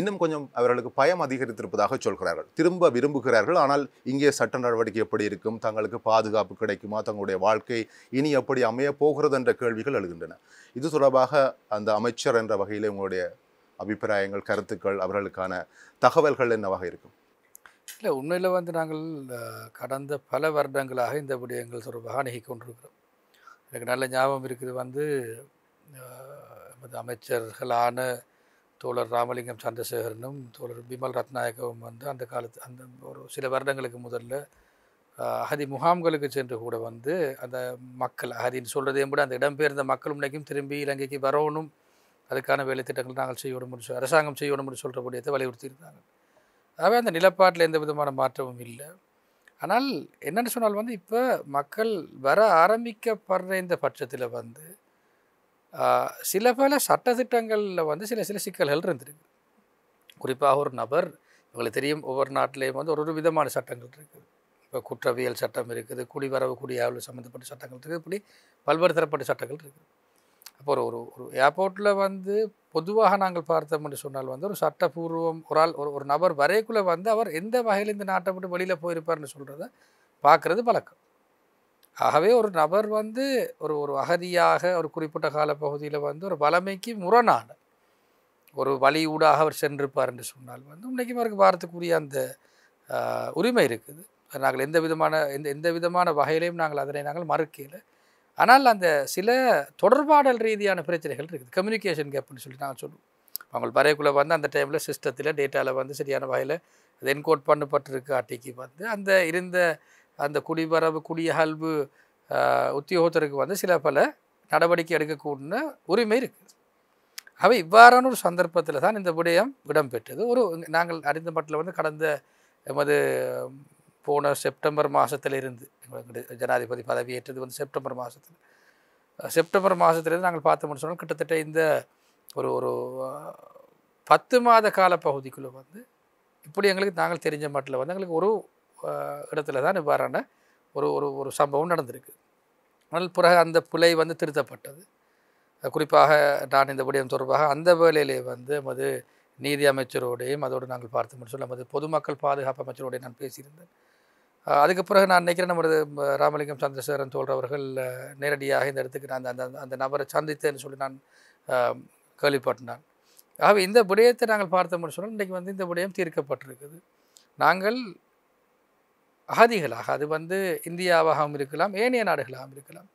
இன்னும் கொஞ்சம் அவர்களுக்கு பயம் அதிகரித்திருப்பதாக சொல்கிறார்கள். திரும்ப விரும்புகிறார்கள், ஆனால் இங்கே சட்ட நடவடிக்கை எப்படி இருக்கும், தங்களுக்கு பாதுகாப்பு கிடைக்குமா, தங்களுடைய வாழ்க்கை இனி எப்படி அமைய போகிறது என்ற கேள்விகள் எழுகின்றன. இது தொடர்பாக அந்த அமைச்சர் என்ற வகையில் உங்களுடைய அபிப்பிராயங்கள், கருத்துக்கள், அவர்களுக்கான தகவல்கள் என்னவாக இருக்கும்? இல்லை, உண்மையில் வந்து நாங்கள் கடந்த பல வருடங்களாக இந்த விடயங்கள் தொடர்பாக அணுகி கொண்டிருக்கிறோம். எனக்கு நல்ல ஞாபகம் இருக்குது வந்து அமைச்சர்களான தோழர் ராமலிங்கம் சந்திரசேகரனும் தோழர் பிமல் ரத்நாயகவும் வந்து அந்த ஒரு சில வருடங்களுக்கு முதல்ல அகதி முகாம்களுக்கு சென்று கூட வந்து அந்த மக்கள் அகதின்னு சொல்கிறதையும் கூட அந்த இடம்பெயர்ந்த மக்கள் முன்னைக்கும் திரும்பி இலங்கைக்கு வரணும், அதுக்கான வேலை திட்டங்கள் நாங்கள் செய்யணும், அரசாங்கம் செய்யணும்னு சொல்கிற விடயத்தை வலியுறுத்தியிருந்தாங்க. ஆகவே அந்த நிலப்பாட்டில் எந்த விதமான மாற்றமும் இல்லை. ஆனால் என்னென்னு சொன்னால் வந்து இப்போ மக்கள் வர ஆரம்பிக்கப்படுற இந்த பட்சத்தில் வந்து சில பல சட்டத்திட்டங்களில் வந்து சில சிக்கல்கள் இருந்திருக்கு. குறிப்பாக ஒரு நபர், உங்களுக்கு தெரியும், ஒவ்வொரு நாட்டிலேயும் வந்து ஒரு விதமான சட்டங்கள் இருக்குது. இப்போ குற்றவியல் சட்டம் இருக்குது, குடிவரவு குடியாவல் சம்மந்தப்பட்ட சட்டங்கள் இருக்குது, இப்படி பல்வேறு தரப்பட்ட சட்டங்கள் இருக்குது. அப்போ ஒரு ஏர்போர்ட்டில் வந்து பொதுவாக நாங்கள் பார்த்தோம்னு சொன்னால் வந்து ஒரு சட்டப்பூர்வம் ஒரு நபர் வரைக்குள்ளே வந்து அவர் எந்த வகையில் இந்த நாட்டை விட்டு வெளியில் போயிருப்பார்னு சொல்கிறத பார்க்குறது பழக்கம். ஆகவே ஒரு நபர் வந்து ஒரு அகதியாக ஒரு குறிப்பிட்ட காலப்பகுதியில் வந்து ஒரு வளமைக்கு முரணான ஒரு வழியூடாக அவர் சென்றிருப்பார் என்று சொன்னால் வந்து இன்றைக்கும் அவருக்கு வாரத்துக்குரிய அந்த உரிமை இருக்குது. நாங்கள் எந்த விதமான வகையிலையும் நாங்கள் மறுக்கல. ஆனால் அந்த சில தொடர்பாடல் ரீதியான பிரச்சனைகள் இருக்குது. கம்யூனிகேஷன் கேப்னு சொல்லி நாங்கள் சொல்லுவோம். அவங்க வரைக்குள்ளே வந்து அந்த டைமில் சிஸ்டத்தில் டேட்டாவில் வந்து சரியான வகையில் அது என்கோட் பண்ணப்பட்டிருக்காட்டிக்கு வந்து அந்த குடிவரவு குடியகல்வு உத்தியோகத்தருக்கு வந்து சில பல நடவடிக்கை எடுக்கக்கூடிய உரிமை இருக்குது. அவை இவ்வாறான ஒரு சந்தர்ப்பத்தில் தான் இந்த விடயம் இடம்பெற்றது. நாங்கள் அறிந்த மட்டில் வந்து கடந்த எமது போன செப்டம்பர் மாதத்திலிருந்து எங்களுக்கு ஜனாதிபதி பதவியேற்றது வந்து செப்டம்பர் மாதத்திலிருந்து நாங்கள் பார்த்தோம்னு சொன்னால் கிட்டத்தட்ட இந்த ஒரு 10 மாத கால பகுதிக்குள்ளே வந்து இப்படி எங்களுக்கு நாங்கள் தெரிஞ்ச மட்டில் வந்து எங்களுக்கு ஒரு இடத்துல தான் இவ்வாறான ஒரு சம்பவம் நடந்திருக்கு. ஆனால் பிறகு அந்த பிழை வந்து திருத்தப்பட்டது. குறிப்பாக நான் இந்த விடயம் தொடர்பாக அந்த வேளையிலே வந்து நமது நீதி அமைச்சரோடையும் அதோடு நாங்கள் பார்த்தோம்னு சொல்லி நமது பொதுமக்கள் பாதுகாப்பு அமைச்சரோடையும் நான் பேசியிருந்தேன். அதுக்கு பிறகு நான் நினைக்கிறேன் நமது ராமலிங்கம் சந்திரசேகரன் தோழர்கள் நேரடியாக இந்த இடத்துக்கு நான் அந்த நபரை சந்தித்தேன்னு சொல்லி நான் கேள்விப்பட்டேன். ஆகவே இந்த விடயத்தை நாங்கள் பார்த்தோம்னு சொன்னால் இன்றைக்கு வந்து இந்த விடயம் தீர்க்கப்பட்டிருக்குது. நாங்கள் அகதிகளாக அது வந்து இந்தியாவாகவும் இருக்கலாம், ஏனைய நாடுகளாகவும் இருக்கலாம்,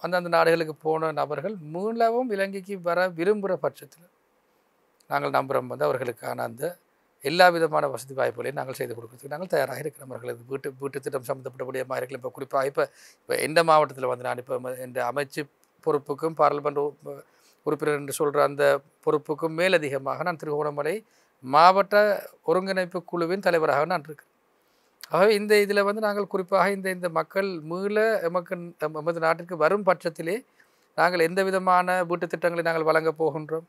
அந்தந்த நாடுகளுக்கு போன நபர்கள் மீளவும் இலங்கைக்கு வர விரும்புகிற பட்சத்தில் நாங்கள் நம்புகிறோம் வந்து அவர்களுக்கான அந்த எல்லா விதமான வசதி வாய்ப்புகளையும் நாங்கள் செய்து கொடுக்குறதுக்கு நாங்கள் தயாராக இருக்கிறோம். அவர்களது வீட்டு திட்டம் சம்மந்தப்பட்டபடியாக இருக்கலாம். இப்போ குறிப்பாக இப்போ எந்த மாவட்டத்தில் வந்து நான் இப்போ இந்த அமைச்சு பொறுப்புக்கும் பாராளுமன்ற உறுப்பினர் என்று சொல்கிற அந்த பொறுப்புக்கும் மேலதிகமாக நான் திருகோணமலை மாவட்ட ஒருங்கிணைப்பு குழுவின் தலைவராக நான் இருக்கேன். ஆகவே இந்த இதில் வந்து நாங்கள் குறிப்பாக இந்த மக்கள் மீள எமது நாட்டிற்கு வரும் பட்சத்திலே நாங்கள் எந்த விதமான வீட்டு திட்டங்களை நாங்கள் வழங்கப் போகின்றோம்,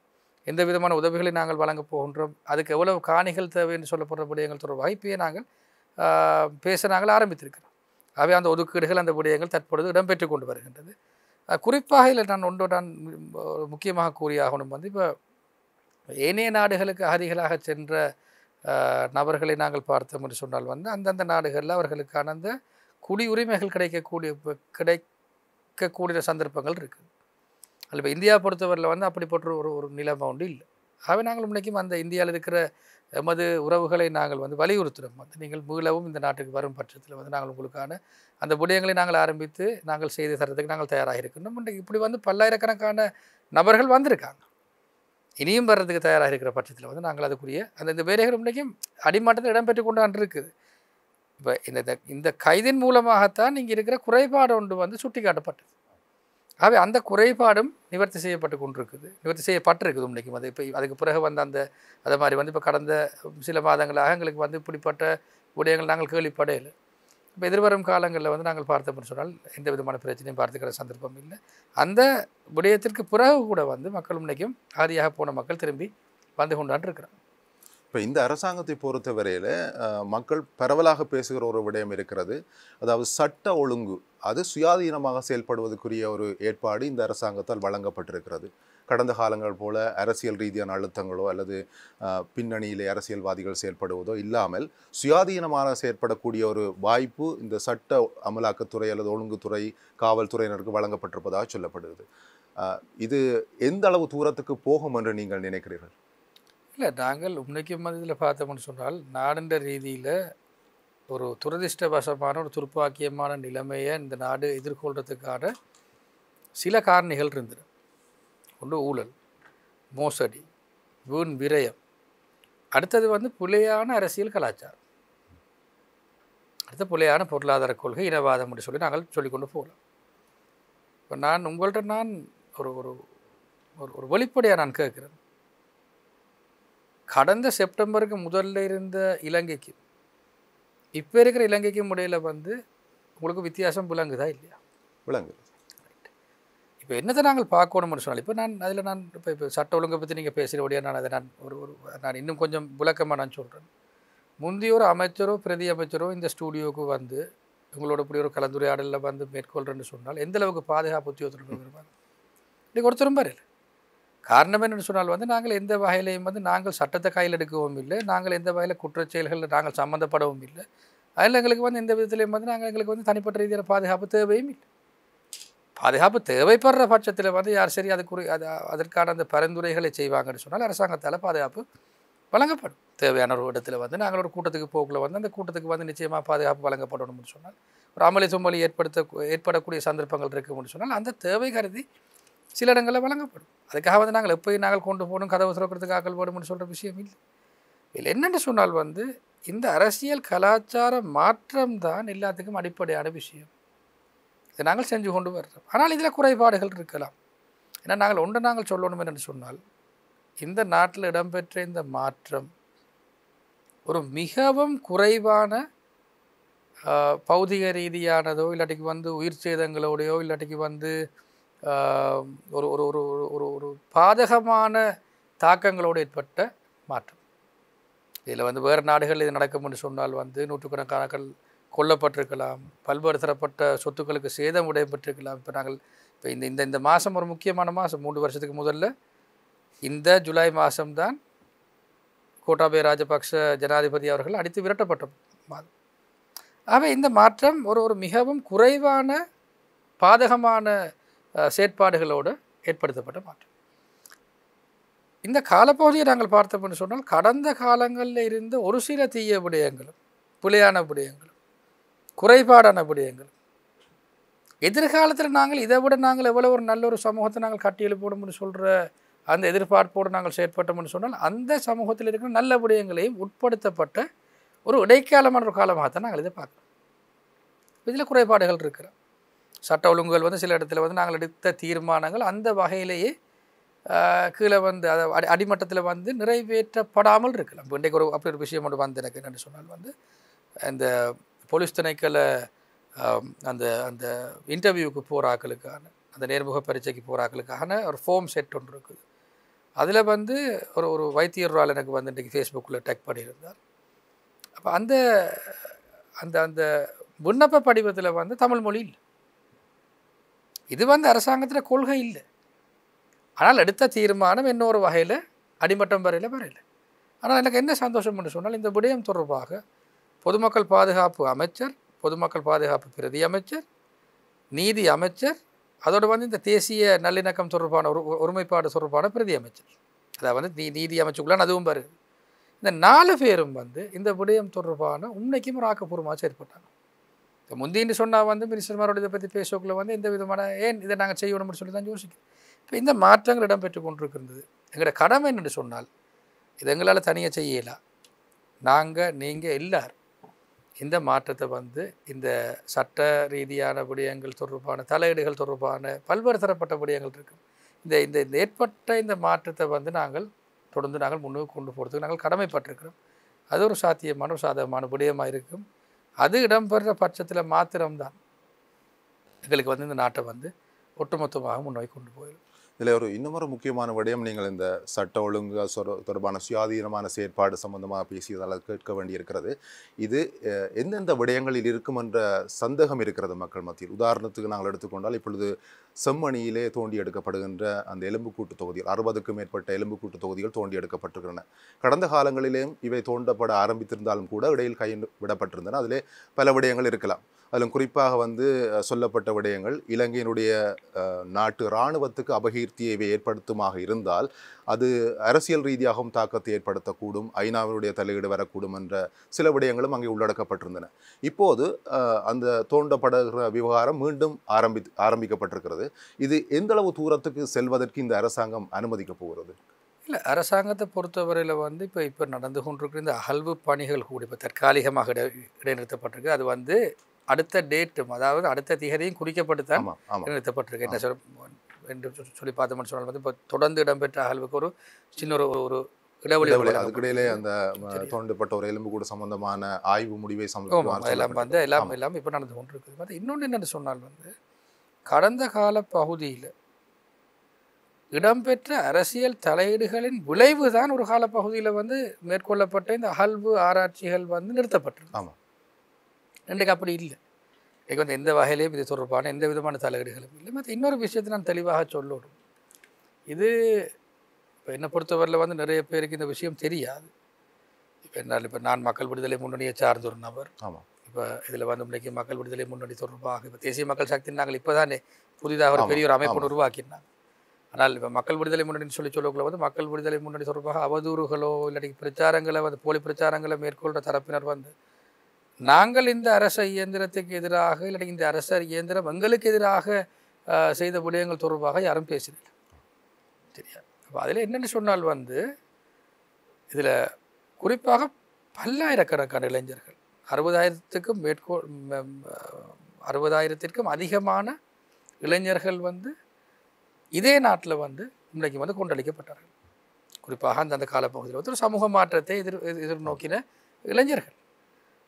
எந்த விதமான உதவிகளை நாங்கள் வழங்கப் போகின்றோம், அதுக்கு எவ்வளவு காணிகள் தேவை என்று சொல்லப்படுற விடயங்கள் தொடர்பாக இப்பயே நாங்கள் நாங்கள் ஆரம்பித்திருக்கிறோம். ஆகவே அந்த ஒதுக்கீடுகள் அந்த விடயங்கள் தற்பொழுது இடம்பெற்று கொண்டு வருகின்றது. குறிப்பாக இல்லை நான் முக்கியமாக கூறியாகணும் வந்து இப்போ ஏனைய நாடுகளுக்கு அகதிகளாக சென்ற நபர்களை நாங்கள் பார்த்தோம் என்று சொன்னால் வந்து அந்தந்த நாடுகளில் அவர்களுக்கான அந்த குடியுரிமைகள் கிடைக்கக்கூடிய சந்தர்ப்பங்கள் இருக்குது. அதில் இப்போ இந்தியா பொறுத்தவரையில் வந்து அப்படிப்பட்ட ஒரு நிலைமை ஒன்று இல்லை. ஆகவே நாங்கள் இன்றைக்கும் அந்த இந்தியாவில் இருக்கிற எமது உறவுகளை நாங்கள் வந்து வலியுறுத்துகிறோம். வந்து நீங்கள் மீளவும் இந்த நாட்டுக்கு வரும் பட்சத்தில் வந்து நாங்கள் உங்களுக்கான அந்த விடயங்களை நாங்கள் ஆரம்பித்து நாங்கள் செய்து தரதுக்கு நாங்கள் தயாராக இருக்கின்றோம். இன்றைக்கு இப்படி வந்து பல்லாயிரக்கணக்கான நபர்கள் வந்திருக்காங்க. இனியும் வர்றதுக்கு தயாராக இருக்கிற பட்சத்தில் வந்து நாங்கள் அதுக்குரிய அந்த வேலைகள் இன்றைக்கும் அடிமட்டத்தில் இடம்பெற்று கொண்டு இருக்குது. இப்போ இந்த கைதின் மூலமாகத்தான் இங்கே இருக்கிற குறைபாடு ஒன்று வந்து சுட்டி காட்டப்பட்டது. ஆகவே அந்த குறைபாடும் நிவர்த்தி செய்யப்பட்டு கொண்டிருக்குது, நிவர்த்தி செய்யப்பட்டிருக்குது இன்றைக்கும். அது இப்போ அதுக்கு பிறகு வந்து அதை மாதிரி வந்து இப்போ கடந்த சில மாதங்களாக எங்களுக்கு வந்து இப்படிப்பட்ட விடயங்கள் நாங்கள் கேள்விப்படையில்லை. இப்போ எதிர்வரும் காலங்களில் வந்து நாங்கள் பார்த்தோம்னு சொன்னால் எந்த விதமான பிரச்சனையும் பார்த்துக்கிற சந்தர்ப்பம் இல்லை. அந்த விடயத்திற்கு பிறகு கூட வந்து மக்கள் இன்றைக்கும் ஆதியாக போன மக்கள் திரும்பி வந்து கொண்டாண்டு இருக்கிறாங்க. இப்போ இந்த அரசாங்கத்தை பொறுத்தவரையில் மக்கள் பரவலாக பேசுகிற ஒரு விடயம் இருக்கிறது. அதாவது சட்ட ஒழுங்கு அது சுயாதீனமாக செயல்படுவதற்குரிய ஒரு ஏற்பாடு இந்த அரசாங்கத்தால் வழங்கப்பட்டிருக்கிறது. கடந்த காலங்கள் போல அரசியல் ரீதியான அழுத்தங்களோ அல்லது பின்னணியிலே அரசியல்வாதிகள் செயல்படுவதோ இல்லாமல் சுயாதீனமாக செயற்படக்கூடிய ஒரு வாய்ப்பு இந்த சட்ட அமலாக்கத்துறை அல்லது ஒழுங்குத்துறை காவல்துறையினருக்கு வழங்கப்பட்டிருப்பதாக சொல்லப்படுகிறது. இது எந்த அளவு தூரத்துக்கு போகும் என்று நீங்கள் நினைக்கிறீர்கள்? இல்லை, நாங்கள் உன்னைக்கும் இதில் பார்த்தோம்னு சொன்னால் நாடுன்ற ரீதியில் ஒரு துரதிர்ஷ்டவசமான ஒரு துர்ப்பாக்கியமான நிலைமையை இந்த நாடு எதிர்கொள்கிறதுக்கான சில காரணிகள் இருந்தது. ஒன்று ஊழல், மோசடி, வீண் விரயம், அடுத்தது வந்து புலையான அரசியல் கலாச்சாரம், அடுத்த புலையான பொருளாதார கொள்கை, இனவாதம் என்று சொல்லி நாங்கள் சொல்லிக்கொண்டு போகலாம். இப்போ நான் உங்கள்கிட்ட ஒரு ஒரு ஒரு வெளிப்படையாக நான் கேட்குறேன். கடந்த செப்டம்பருக்கு முதல்ல இருந்த இலங்கைக்கு இப்போ இருக்கிற இலங்கைக்கும் இடையில் வந்து உங்களுக்கு வித்தியாசம் விளங்குதா இல்லையா? விளங்குது. இப்போ என்னத்தை நாங்கள் பார்க்கணும்னு சொன்னால் இப்போ இப்போ சட்ட ஒழுங்கை பற்றி நீங்கள் பேசுகிறபடியா நான் அதை நான் இன்னும் கொஞ்சம் விளக்கமாக நான் சொல்கிறேன். முந்தைய ஒரு அமைச்சரோ பிரதி அமைச்சரோ இந்த ஸ்டூடியோவுக்கு வந்து உங்களோட இப்படி ஒரு கலந்துரையாடலில் வந்து மேற்கொள்கிறேன்னு சொன்னால் எந்தளவுக்கு பாதுகாப்பு உத்தியோகத்தில் இருப்பாங்க? இன்றைக்கு ஒருத்தரும் பாரு. காரணம் என்னென்னு சொன்னால் வந்து நாங்கள் எந்த வகையிலையும் வந்து நாங்கள் சட்டத்தை கையில் எடுக்கவும் இல்லை, நாங்கள் எந்த வகையில் குற்றச்செயல்களில் நாங்கள் சம்மந்தப்படவும் இல்லை. அதில் எங்களுக்கு வந்து எந்த விதத்துலையும் வந்து எங்களுக்கு வந்து தனிப்பட்ட ரீதியான பாதுகாப்பு தேவையும் இல்லை. பாதுகாப்பு தேவைப்படுற பட்சத்தில் வந்து யார் சரி அதற்கான அந்த பரிந்துரைகளை செய்வாங்கன்னு சொன்னால் அரசாங்கத்தால் பாதுகாப்பு வழங்கப்படும். தேவையான ஒரு இடத்துல வந்து நாங்கள் ஒரு கூட்டத்துக்கு போக்குள்ள வந்து அந்த கூட்டத்துக்கு வந்து நிச்சயமாக பாதுகாப்பு வழங்கப்படணும்னு சொன்னால் ஒரு அமளி தும்மலி ஏற்படக்கூடிய சந்தர்ப்பங்கள் இருக்கும்னு சொன்னால் அந்த தேவை கருதி சில இடங்களில் வழங்கப்படும். அதுக்காக வந்து நாங்கள் எப்போயும் நாங்கள் கொண்டு போகணும், கதவை திறக்கிறதுக்கு ஆக்கள் போடும்னு சொல்கிற விஷயம் இல்லை. இதில் என்னென்னு சொன்னால் வந்து இந்த அரசியல் கலாச்சார மாற்றம் தான் எல்லாத்துக்கும் அடிப்படையான விஷயம். இதை நாங்கள் செஞ்சு கொண்டு வர்றோம். ஆனால் இதில் குறைபாடுகள் இருக்கலாம். ஏன்னா நாங்கள் சொல்லணும் என்னென்னு சொன்னால் இந்த நாட்டில் இடம்பெற்ற இந்த மாற்றம் ஒரு மிகவும் குறைவான பௌதிக ரீதியானதோ இல்லாட்டிக்கு வந்து உயிர் சேதங்களோடையோ இல்லாட்டிக்கு வந்து ஒரு ஒரு ஒரு ஒரு ஒரு பாதகமான தாக்கங்களோடு ஏற்பட்ட மாற்றம். இதில் வந்து வேறு நாடுகள் இது நடக்கும்னு சொன்னால் வந்து நூற்றுக்கணக்கானர்கள் கொல்லப்பட்டிருக்கலாம், பல்வேறு தரப்பட்ட சொத்துக்களுக்கு சேதம் உடையப்பட்டிருக்கலாம். இப்போ இந்த இந்த மாதம் ஒரு முக்கியமான மாதம். 3 வருஷத்துக்கு முதல்ல இந்த ஜூலை மாதம்தான் கோட்டாபய ராஜபக்ஷ ஜனாதிபதி அவர்கள் அடித்து விரட்டப்பட்ட மாதம். ஆகவே இந்த மாற்றம் ஒரு மிகவும் குறைவான பாதகமான செயற்பாடுகளோடு ஏற்படுத்தப்பட்ட மாற்றம். இந்த காலப்பகுதியை நாங்கள் பார்த்தோம்னு சொன்னால் கடந்த காலங்களில் இருந்த ஒரு சில தீய விடயங்களும் புலையான விடயங்களும் குறைபாடான விடயங்களும் எதிர்காலத்தில் இதை விட எவ்வளோ ஒரு நல்ல ஒரு சமூகத்தை நாங்கள் கட்டியெழுப்போம்னு சொல்கிற அந்த எதிர்பார்ப்போடு நாங்கள் செயற்பட்டோம்னு சொன்னால் அந்த சமூகத்தில் இருக்கிற நல்ல விடயங்களையும் உட்படுத்தப்பட்ட ஒரு இடைக்காலமான ஒரு காலமாகத்தான் நாங்கள் இதை பார்க்குறோம். இதில் குறைபாடுகள் இருக்கிற சட்ட ஒழுங்குகள் வந்து சில இடத்துல வந்து நாங்கள் எடுத்த தீர்மானங்கள் அந்த வகையிலேயே கீழே வந்து அதை அடிமட்டத்தில் வந்து நிறைவேற்றப்படாமல் இருக்கலாம். இப்போ இன்றைக்கு அப்படி ஒரு விஷயம் ஒன்று வந்து எனக்கு என்னென்னு சொன்னால் வந்து இந்த போலீஸ் திணைக்கள அந்த அந்த இன்டர்வியூவுக்கு போகிற ஆக்களுக்கான அந்த நேர்முக பரீட்சைக்கு போகிற ஆக்களுக்கான ஒரு ஃபார்ம் செட் ஒன்று இருக்குது. அதில் வந்து ஒரு வைத்தியர் எனக்கு வந்து இன்றைக்கி ஃபேஸ்புக்கில் டேக் பண்ணியிருந்தார். அப்போ அந்த அந்த அந்த விண்ணப்ப படிவத்தில் வந்து தமிழ் மொழி இல்லை. இது வந்து அரசாங்கத்தில் கொள்கை இல்லை, ஆனால் எடுத்த தீர்மானம் இன்னொரு வகையில் அடிமட்டம் வரையில். ஆனால் எனக்கு என்ன சந்தோஷம் என்று சொன்னால் இந்த விடயம் தொடர்பாக பொதுமக்கள் பாதுகாப்பு அமைச்சர், பொதுமக்கள் பாதுகாப்பு பிரதி அமைச்சர், நீதி அமைச்சர், அதோடு வந்து இந்த தேசிய நல்லிணக்கம் தொடர்பான ஒருமைப்பாடு தொடர்பான பிரதி அமைச்சர், அதாவது நீதி அமைச்சுக்குள்ளான் அதுவும் வருது. இந்த 4 பேரும் வந்து இந்த விடயம் தொடர்பான உண்மைக்கும் ஒரு ஆக்கப்பூர்வமாக செயற்பட்டாங்க. இப்போ முந்தின்னு சொன்னால் வந்து மினிஸ்டர்மாரோட இதை பற்றி பேசக்குள்ள வந்து எந்த விதமான ஏன் இதை நாங்கள் செய்யணும்னு சொல்லி தான் யோசிக்கிறோம். இப்போ இந்த மாற்றங்கள் இடம்பெற்று கொண்டிருக்கின்றது. எங்களோட கடமை என்று சொன்னால் இது எங்களால் தனியாக செய்யலாம். நீங்கள் எல்லாரும் இந்த மாற்றத்தை வந்து இந்த சட்ட ரீதியான விடயங்கள் தொடர்பான தலையீடுகள் தொடர்பான பல்வேறு தரப்பட்ட விடயங்கள் இருக்கும். இந்த இந்த ஏற்பட்ட இந்த மாற்றத்தை வந்து நாங்கள் தொடர்ந்து முன்னுக்கு கொண்டு போகிறதுக்கு நாங்கள் கடமைப்பட்டிருக்கிறோம். அது ஒரு சாத்தியமான ஒரு சாதகமான விடயமாக இருக்கும். அது இடம்பெறுற பட்சத்தில் மாத்திரம்தான் எங்களுக்கு வந்து இந்த நாட்டை வந்து ஒட்டுமொத்தமாக முன்னோக்கி கொண்டு போயிடும். இதில் இன்னொரு முக்கியமான விடயம், நீங்கள் இந்த சட்ட ஒழுங்கு தொடர்பான சுயாதீனமான செயற்பாடு சம்பந்தமாக பேசியதால் கேட்க வேண்டியிருக்கிறது. இது எந்தெந்த விடயங்களில் இருக்கும் என்ற சந்தேகம் இருக்கிறது மக்கள் மத்தியில். உதாரணத்துக்கு நாங்கள் எடுத்துக்கொண்டால் இப்பொழுது செம்மணியிலே தோண்டி எடுக்கப்படுகின்ற அந்த எலும்புக்கூட்டு தொகுதிகள் 60க்கும் மேற்பட்ட எலும்புக்கூட்டு தொகுதிகள் தோண்டி எடுக்கப்பட்டிருக்கின்றன. கடந்த காலங்களிலேயும் இவை தோண்டப்பட ஆரம்பித்திருந்தாலும் கூட இடையில் விடப்பட்டிருந்தன. அதிலே பல விடயங்கள் இருக்கலாம். அதிலும் குறிப்பாக வந்து சொல்லப்பட்ட விடயங்கள் இலங்கையினுடைய நாட்டு இராணுவத்துக்கு அபகீர்த்தியை இவை ஏற்படுத்துமாக இருந்தால் அது அரசியல் ரீதியாகவும் தாக்கத்தை ஏற்படுத்தக்கூடும், ஐநாவினுடைய தலையீடு வரக்கூடும் என்ற சில விடயங்களும் அங்கே உள்ளடக்கப்பட்டிருந்தன. இப்போது அந்த தோண்டப்படுகிற விவகாரம் மீண்டும் ஆரம்பிக்கப்பட்டிருக்கிறது. இது எந்தளவு தூரத்துக்கு செல்வதற்கு இந்த அரசாங்கம் அனுமதிக்க போகிறது? இல்லை, அரசாங்கத்தை பொறுத்தவரையில் வந்து இப்போ நடந்து கொண்டிருக்கிற இந்த அகழ்வு பணிகள் கூட இப்போ தற்காலிகமாக இடைநிறுத்தப்பட்டிருக்கு. அது வந்து அடுத்த டேட்டும், அதாவது அடுத்த திகதியும் குறிக்கப்பட்டுத்தான் நிறுத்தப்பட்டிருக்கு. என்ன என்று சொல்லி பார்த்தோம்னு சொன்னால் வந்து இப்போ தொடர்ந்து இடம்பெற்ற அகழ்வுக்கு ஒரு சின்ன ஒரு இடைவெளி, அதுக்கிடையிலே அந்த தோண்டப்பட்ட ஒரு எலும்பு கூட சம்பந்தமான ஆய்வு முடிவை எல்லாம் வந்து எல்லாம் இப்போ நடந்து கொண்டிருக்குது. இன்னொன்று என்னென்னு சொன்னால் வந்து கடந்த கால பகுதியில் இடம்பெற்ற அரசியல் தலையீடுகளின் விளைவு தான் ஒரு காலப்பகுதியில் வந்து மேற்கொள்ளப்பட்ட இந்த அகழ்வு ஆராய்ச்சிகள் வந்து நிறுத்தப்பட்டிருக்கு. ஆமாம், இன்றைக்கு அப்படி இல்லை. இன்றைக்கு வந்து எந்த வகையிலையும் இது தொடர்பான எந்த விதமான தலையீடுகளும் இல்லை. மற்ற இன்னொரு விஷயத்தை நான் தெளிவாக சொல்லணும். இது இப்போ என்னை பொறுத்தவரையில் வந்து நிறைய பேருக்கு இந்த விஷயம் தெரியாது. இப்போ நான் மக்கள் விடுதலை முன்னணியை சார்ந்த ஒரு நபர். ஆமாம், இப்போ இதில் வந்து இன்றைக்கு மக்கள் விடுதலை முன்னணி தொடர்பாக இப்போ தேசிய மக்கள் சக்தி நாங்கள் இப்போ தானே புதிதாக ஒரு பெரிய ஒரு அமைப்பு உருவாக்கினாங்க. ஆனால் இப்போ மக்கள் விடுதலை முன்னணின்னு சொல்லக்குள்ள வந்து மக்கள் விடுதலை முன்னணி தொடர்பாக அவதூறுகளோ இல்லாட்டி பிரச்சாரங்களை வந்து போலி பிரச்சாரங்களை மேற்கொள்கிற தரப்பினர் வந்து நாங்கள் இந்த அரச இயந்திரத்துக்கு எதிராக இல்லாட்டி இந்த அரச இயந்திரம் எங்களுக்கு எதிராக செய்த விடயங்கள் தொடர்பாக யாரும் பேசுகிறீங்க, சரியா? அப்போ அதில் என்னென்னு சொன்னால் வந்து இதில் குறிப்பாக பல்லாயிரக்கணக்கான இளைஞர்கள் 60,000த்திற்கும் அதிகமான இளைஞர்கள் வந்து இதே நாட்டில் வந்து இன்றைக்கு வந்து கொண்டளிக்கப்பட்டார்கள். குறிப்பாக அந்த காலப்பகுதியில் வந்து ஒரு சமூக மாற்றத்தை எதிர்நோக்கின இளைஞர்கள்.